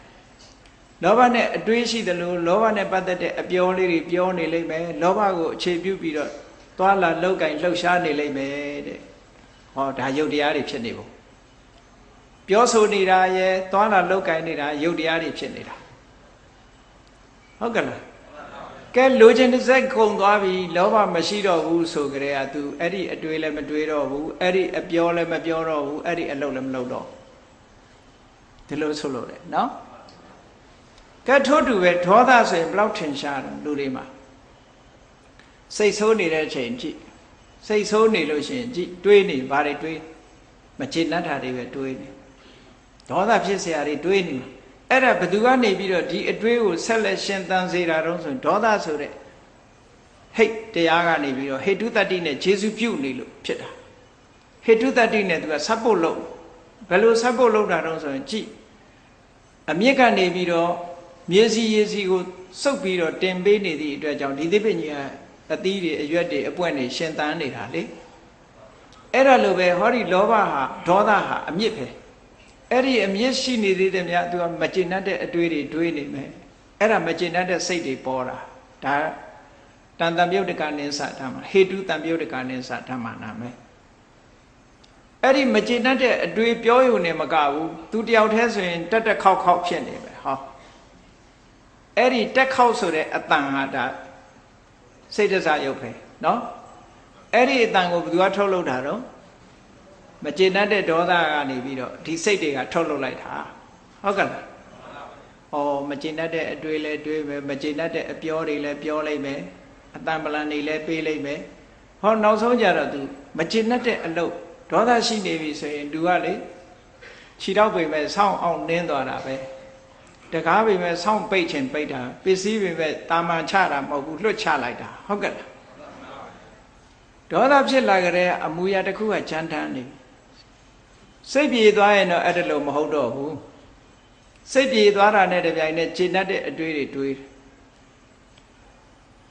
Speaker 1: လောဘနဲ့အတွေးရှိတယ်လို့လောဘနဲ့ပတ်သက်တဲ့အပြောလေးတွေပြောနေလိမ့်မယ်လောဘကိုအခြေပြုပြီးတော့သွားလာလောက်ကင်လှုပ်ရှားနေလိမ့်မယ်တဲ့ဟောဒါယုတ်တရားတွေဖြစ်နေဖို့ပြောဆိုနေတာရဲ့သွားလာလောက်ကင်နေတာယုတ်တရားတွေဖြစ်နေတာဟုတ်ကဲ့လားကဲလိုချင်တဲ့စိတ်ခုန်သွားပြီလောဘမရှိတော့ဘူးဆိုကြတဲ့ကသူအဲ့ဒီအတွေးလည်းမတွေးတော့ဘူးအဲ့ဒီအပြောလည်းမပြောတော့ဘူးအဲ့ဒီအလုပ်လည်းမလုပ်တော့ဒီလိုဆိုလို့လေနော်ကဲထို့တူပဲဒေါသဆိုရင်ဘလောက်ထင်ရှားတယ်လူတွေမှာစိတ်ဆိုးနေတဲ့အချိန်ကြည့်စိတ်ဆိုးနေလို့ရှိရင်ကြည့်တွေးနေဘာတွေတွေးမကျေနပ်တာတွေပဲတွေးနေဒေါသဖြစ်เสียတွေတွေးနေအဲ့ဒါဘသူကနေပြီးတော့ဒီအတွေးကိုဆက်လက်ရှင်သန်စေတာတော့ဆိုရင်ဒေါသဆိုတဲ့ဟိတ်တရားကနေပြီးတော့ဟေတုတ္တိနဲ့ခြေစုပြုတ်နေလို့ဖြစ်တာဟေတုတ္တိနဲ့သူကဆက်ဖို့လုပ်ဘယ်လိုဆက်ဖို့လုပ်တာတော့ဆိုရင်ကြည့်အမြင့်ကနေပြီးတော့မြေစီရေစီကိုစုပ်ပြီးတော့တင်ပေးနေသည့်အတွက်ကြောင့်ဒီသစ်ပင်ကြီးကအသီးတွေအရွက်တွေအပွက်တွေရှင်သန်နေတာလေအဲ့ဒါလိုပဲဟောဒီလောဘဟာဒေါသဟာအမြင့်ပဲအဲ့ဒီအမြင့်ရှိနေသေးတယ်များသူကမကျေနပ်တဲ့အတွေးတွေတွေးနေမယ်အဲ့ဒါမကျေနပ်တဲ့စိတ်တွေပေါ်တာဒါတန်တံပြုတ်တကနိစ္စဓမ္မဟေတုတံပြုတ်တကနိစ္စဓမ္မနာမယ်အဲ့ဒီမကျေနပ်တဲ့အတွေးပြောရုံနဲ့မကဘူးသူတယောက်တည်းဆိုရင်တက်တက်ခောက်ခောက်ဖြစ်နေပဲဟောအဲ့ဒီတက်ခောက်ဆိုတဲ့အတန်ဟာဒါစိတ်တစားရုပ်ပဲနော်အဲ့ဒီအတန်ကိုဘယ်သူကထုတ်လုပ်တာတော့မကျေနပ်တဲ့ဒေါသကနေပြီးတော့ဒီစိတ်တွေကထုတ်လုပ်လိုက်တာဟုတ်ကဲ့လားဩမကျေနပ်တဲ့အတွေးလဲတွေးမယ်မကျေနပ်တဲ့အပြောတွေလဲပြောလိုက်မယ်အတန်ပလန်တွေလဲပေးလိုက်မယ်ဟောနောက်ဆုံးကြတော့သူမကျေနပ်တဲ့အလုပ်ဒေါသရှိနေပြီဆိုရင်သူကလေခြေတော့ပိတ်မဲ့ဆောင်းအောင်နင်းသွားတာပဲတကားပိတ်မဲ့ဆောင်းပိတ်ချင်ပိတ်တာပစ္စည်းပိတ်မဲ့တာမန်ချတာမဟုတ်ဘူးလွတ်ချလိုက်တာဟုတ်ကဲ့လားဒေါသဖြစ်လာကြတဲ့အမူအရာတစ်ခုကချမ်းတမ်းနေစိတ်ပြေသွားရင်တော့အဲ့ဒါလို့မဟုတ်တော့ဘူးစိတ်ပြေသွားတာနဲ့တပြိုင်နက်ကျေနပ်တဲ့အတွေးတွေတွေး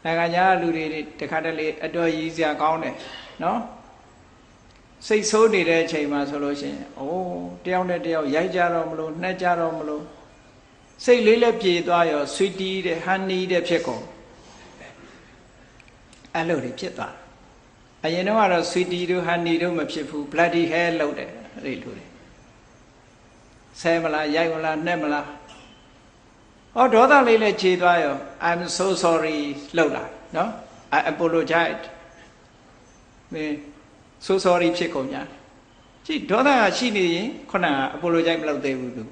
Speaker 1: နိုင်ငံခြားလူတွေတခါတလေအတော်ရည်စရာကောင်းတယ်နော်စိတ်ဆိုးနေတဲ့အချိန်မှာဆိုလို့ရှိရင်အိုးတယောက်နဲ့တယောက်ရိုက်ကြတော့မလို့နှက်ကြတော့မလို့စိတ်လေးလည်းပြေသွားရောဆွီတီးတဲ့ဟန်နီးတဲ့ဖြစ်ကုန်အဲ့လိုတွေဖြစ်သွားအရင်တော့ကတော့ဆွီတီတို့ဟန်နီတို့မဖြစ်ဘူး bloody hell လောက်တယ်အဲ့ဒီလူတွေဆဲမလားရိုက်မလားနှက်မလားဟောဒေါသလေးလည်းခြေသွားရော I'm so sorry လောက်လာနော် I apologize မင်း so sorry ဖြစ်ကုန်ညာကြည့်ဒေါသကရှိနေရင်ခုနက apologize မလုပ်သေးဘူးသူ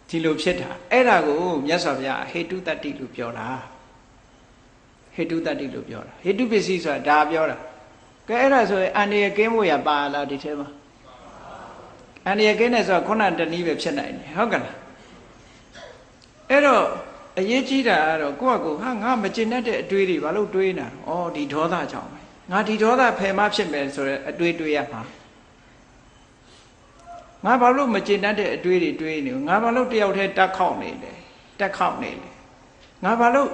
Speaker 1: ဒီလိုဖြစ်တာအဲ့ဒါကိုမြတ်စွာဘုရားဟေတုတ္တိလို့ပြောတာဟေတုတ္တိလို့ပြောတာဟေတုပစ္စည်းဆိုတာဒါပြောတာကဲအဲ့ဒါဆိုရင်အန္တရာယ်ကင်းဖို့ရပါလားဒီထဲမှာအန္တရာယ်ကင်းတယ်ဆိုတော့ခုနတနည်းပဲဖြစ်နိုင်တယ်ဟုတ်ကဲ့လားအဲ့တော့အရေးကြီးတာကတော့ကိုယ့်အကူဟာငါမကျေနပ်တဲ့အတွေးတွေဘာလို့တွေးနေတာဩဒီဒေါသကြောင့်ပဲငါဒီဒေါသဖယ်မဖြစ်မယ်ဆိုတော့အတွေးတွေးရမှာငါဘာလို့မကျေနပ်တဲ့အတွေးတွေတွေးနေငါဘာလို့တယောက်တည်းတက်ခေါက်နေလဲတက်ခေါက်နေလဲငါဘာလို့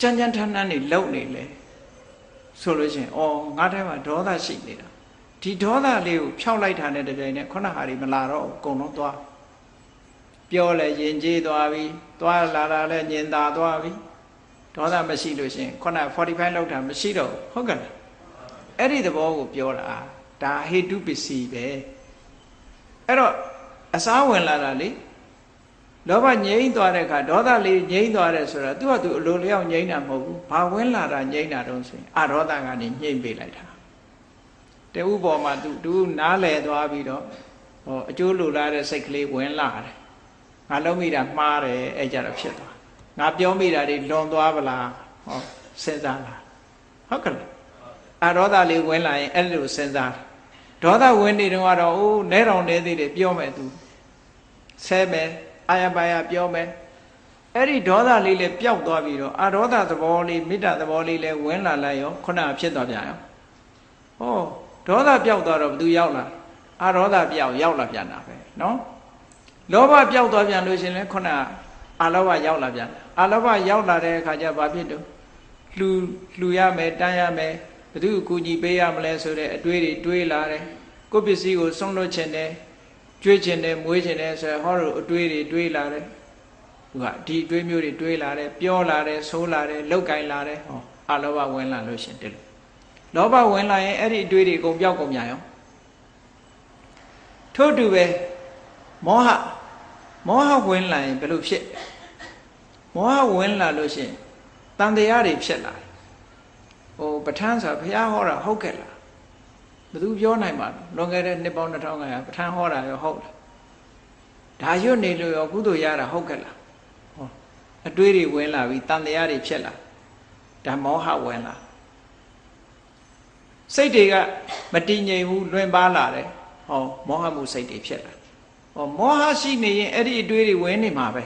Speaker 1: ကြမ်းကြမ်းထမ်းထမ်းနေလုံနေလဲဆိုလို့ရှိရင်ဩငါထဲမှာဒေါသရှိနေတာဒီဒေါသလေးကိုဖြောက်လိုက်တာနဲ့တပြိုင်နက်ခုနဟာတွေမလာတော့အကုန်လုံးသွားပြောလဲရင်ကျေးသွားပြီသွားလာတာလဲညင်သာသွားပြီဒေါသမရှိလို့ရှိရင်ခုန45လောက်တာမရှိတော့ဟုတ်ကဲ့အဲ့ဒီသဘောကိုပြောတာဒါဟေတုပစ္စည်းပဲအဲ့တော့အစားဝင်လာတာလေ လောဘငြိမ်းသွားတဲ့အခါဒေါသလေးငြိမ်းသွားတယ်ဆိုတာသူကသူအလိုလျောက်ငြိမ်းတာမဟုတ်ဘူးဘာဝင်လာတာငြိမ်းတာတုံးဆိုရင်အဒေါသကနေညှိမ့်ပေးလိုက်တာတဥပေါ်မှာသူနားလည်သွားပြီးတော့အကျိုးလိုလားတဲ့စိတ်ကလေးဝင်လာတယ်ငါလုံးမိတာမှားတယ်အဲ့ကြတော့ဖြစ်သွားငါပြောမိတာတွေလွန်သွားပလားစဉ်းစားလားဟုတ်ကဲ့အဒေါသလေးဝင်လာရင်အဲ့လိုစဉ်းစားဒေါသဝင်နေတော့ကတော့အိုးနဲတော်နေသေးတယ်ပြောမယ်သူဆဲမယ်အာရပါရပြောမယ်အဲ့ဒီဒေါသလေးလည်းပျောက်သွားပြီးတော့အဒေါသသဘောလေးမေတ္တာသဘောလေးလည်းဝင်လာလိုက်ရောခုနဖြစ်သွားပြန်ရောဒေါသပျောက်သွားတော့ဘယ်သူရောက်လာအဒေါသပျောက်ရောက်လာပြန်တာပဲနော်လောဘပျောက်သွားပြန်လို့ရှင်လဲခုနအလောဘရောက်လာပြန်အလောဘရောက်လာတဲ့အခါကျဘာဖြစ်တော့လှူရမယ်တန်းရမယ်ဘယ်သူအကူအညီပေးရမလဲဆိုတဲ့အတွေးတွေတွေးလာတယ်ကိုယ့်ပစ္စည်းကိုဆုံးလွတ်ခြင်းတယ်ကျွေးခြင်းတယ်မွေးခြင်းတယ်ဆိုဟောတို့အတွေးတွေတွေးလာတယ်သူကဒီအတွေးမျိုးတွေတွေးလာတယ်ပြောလာတယ်ဆိုးလာတယ်လောက်ကင်လာတယ်အလောဘဝင်လာလို့ရှင်တယ်လောဘဝင်လာရင်အဲ့ဒီအတွေးတွေအကုန်ပြောက်ကုန်ပြန်ရောထို့တူပဲမောဟဝင်လာရင်ဘယ်လိုဖြစ်မောဟဝင်လာလို့ရှင်တန်တရားတွေဖြစ်လာပဋ္ဌာန်းဆိုတာဘုရားဟောတာဟုတ်ကဲ့လားဘယ်သူပြောနိုင်မှာလွန်ခဲ့တဲ့နှစ်ပေါင်း2500ပဋ္ဌာန်းဟောတာရောဟုတ်လားဒါရွတ်နေလို့ရောကုသိုလ်ရတာဟုတ်ကဲ့လားအတွေးတွေဝင်လာပြီးတန်တရားတွေဖြစ်လာဒါမောဟဝင်လာစိတ်တွေကမတည်ငြိမ်ဘူးလွင်ပါလာတယ်မောဟမှုစိတ်တွေဖြစ်လာမောဟရှိနေရင်အဲ့ဒီအတွေးတွေဝင်နေမှာပဲ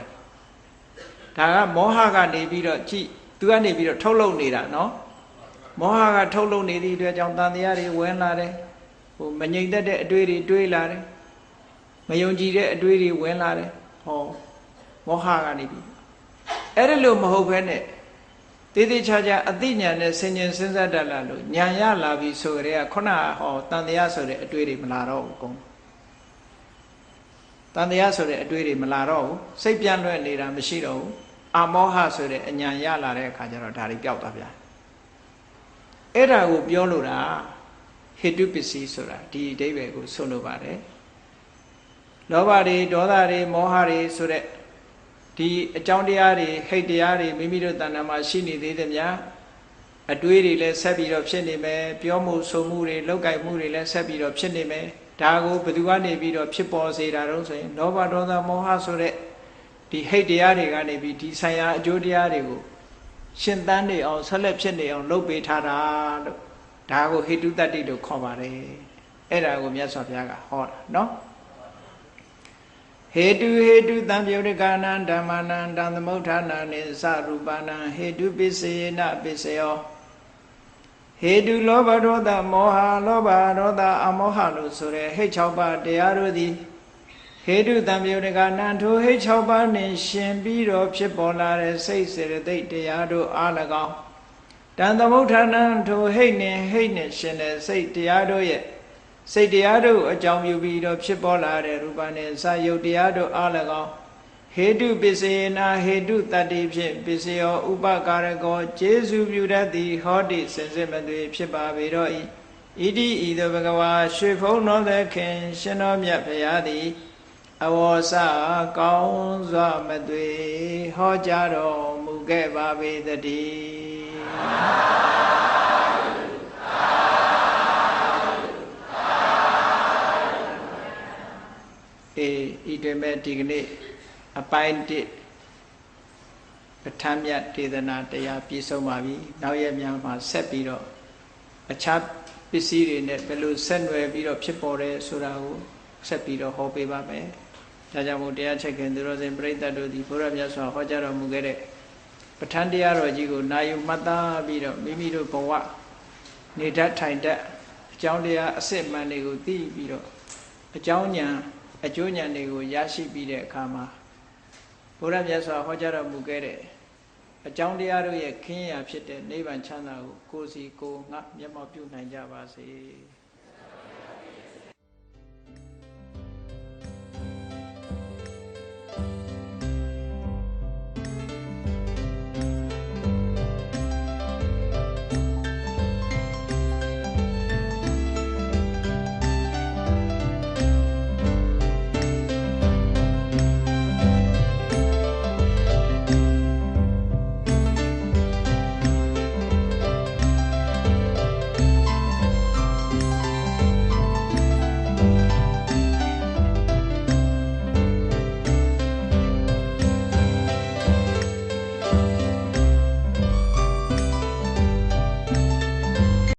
Speaker 1: ဒါကမောဟကနေပြီးတော့ကြည့်သူကနေပြီးတော့ထုတ်လုပ်နေတာနော်မောဟကထုတ်လုပ်နေသည့်အတွက်ကြောင့်တန်တရားတွေဝင်လာတယ်မငြိမ်သက်တဲ့အတွေးတွေတွေးလာတယ်မယုံကြည်တဲ့အတွေးတွေဝင်လာတယ်မောဟကနေပြီးအဲ့ဒါလို့မဟုတ်ဘဲနဲ့တေးသေးချာချာအသိဉာဏ်နဲ့ဆင်ញင်စဉ်းစားတတ်လာလို့ဉာဏ်ရလာပြီဆိုကြတဲ့ခုနတန်တရားဆိုတဲ့အတွေးတွေမလာတော့ဘူးကုန်းတန်တရားဆိုတဲ့အတွေးတွေမလာတော့ဘူးစိတ်ပြန့်လွင့်နေတာမရှိတော့ဘူးအမောဟဆိုတဲ့အဉာဏ်ရလာတဲ့အခါကျတော့ဒါတွေပျောက်သွားပြန်အဲ့ဒါကိုပြောလို့တာဟေတုပစ္စည်းဆိုတာဒီအဓိပ္ပာယ်ကိုဆိုလိုပါတယ်လောဘတွေဒေါသတွေမောဟတွေဆိုတဲ့ဒီအကြောင်းတရားတွေဟိတ်တရားတွေမိမိတို့တဏ္ဍာမှာရှိနေသေးတယ်များအတွေးတွေလည်းဆက်ပြီးတော့ဖြစ်နေမယ်ပြောမှုဆိုမှုတွေလောက်ကိုက်မှုတွေလည်းဆက်ပြီးတော့ဖြစ်နေမယ်ဒါကိုဘယ်သူကနေပြီးတော့ဖြစ်ပေါ်စေတာတော့ဆိုရင်လောဘဒေါသမောဟဆိုတဲ့ဒီဟိတ်တရားတွေကနေပြီးဒီဆိုင်ရာအကျိုးတရားတွေကိုရှင်သန်နေအောင်ဆက်လက်ဖြစ်နေအောင်လုပ်ပေးထားတာလို့ဒါကိုဟေတုတ္တိလို့ခေါ်ပါတယ်အဲ့ဒါကိုမြတ်စွာဘုရားကဟောတာနော်ဟေတုတံပြုရိကာနံဓမ္မနံတံသမုဋ္ဌာနာနိသရူပနံဟေတုပစ္စေနပစ္စယောဟေတုလောဘဒေါသမောဟလောဘဒေါသအမောဟလို့ဆိုရဲဟိတ်6ပါးတရားတို့သည်ဟေတုတံပြုရိကာနံထိုဟိတ်6ပါးနှင့်ရှင်ပြီးတော့ဖြစ်ပေါ်လာတဲ့စိတ်စေတသိက်တရားတို့အား၎င်းတံသမုဋ္ဌာနံထိုဟိတ်နှင့်ရှင်တဲ့စိတ်တရားတို့ရဲ့စိတ်တရားတို့အကြောင်းပြုပြီးတော့ဖြစ်ပေါ်လာတဲ့ရူပနဲ့စာယုတ်တရားတို့အား၎င်းဟေတုပစ္စေနာဟေတုတတ္တိဖြင့်ပစ္စယောဥပကာရကောကျေစုပြုတတ်သည်ဟောတိစင်စစ်မသွေဖြစ်ပါပေတော့ဤဣတိဤသို့ဘဂဝါရွှေဖုံးတော်သခင်ရှင်တော်မြတ်ဘုရားသည်အဝေါစကောင်းစွာမသွေဟောကြားတော်မူခဲ့ပါပေတည်းဤတွင်မဲ့ဒီကနေ့အပိုင်း1ပဋ္ဌာန်းမြတ်ဒေသနာတရားပြည့်စုံပါပြီနောက်ရက်များမှာဆက်ပြီးတော့အခြားပစ္စည်းတွေနဲ့ဘယ်လိုဆက်နွယ်ပြီးတော့ဖြစ်ပေါ်တယ်ဆိုတာကိုဆက်ပြီးတော့ဟောပေးပါမယ်ဒါကြောင့်မို့တရားချက်ခင်သူတော်စင်ပြိဿတ်တို့ဒီဘုရားမြတ်စွာဟောကြားတော်မူခဲ့တဲ့ပဋ္ဌာန်းတရားတော်ကြီးကိုနာယူမှတ်သားပြီးတော့မိမိတို့ဘဝနေတတ်ထိုင်တတ်အကြောင်းတရားအစစ်မှန်တွေကိုသိပြီးတော့အကြောင်းဉာဏ်အကျိုးဉာဏ်တွေကိုရရှိပြီးတဲ့အခါမှာဘုရားမြတ်စွာဟောကြားတော်မူခဲ့တဲ့အကြောင်းတရားတို့ရဲ့ခင်းရာဖြစ်တဲ့နိဗ္ဗာန်ချမ်းသာကိုကိုယ်စီကိုယ်ငါမျက်မှောက်ပြုနိုင်ကြပါစေ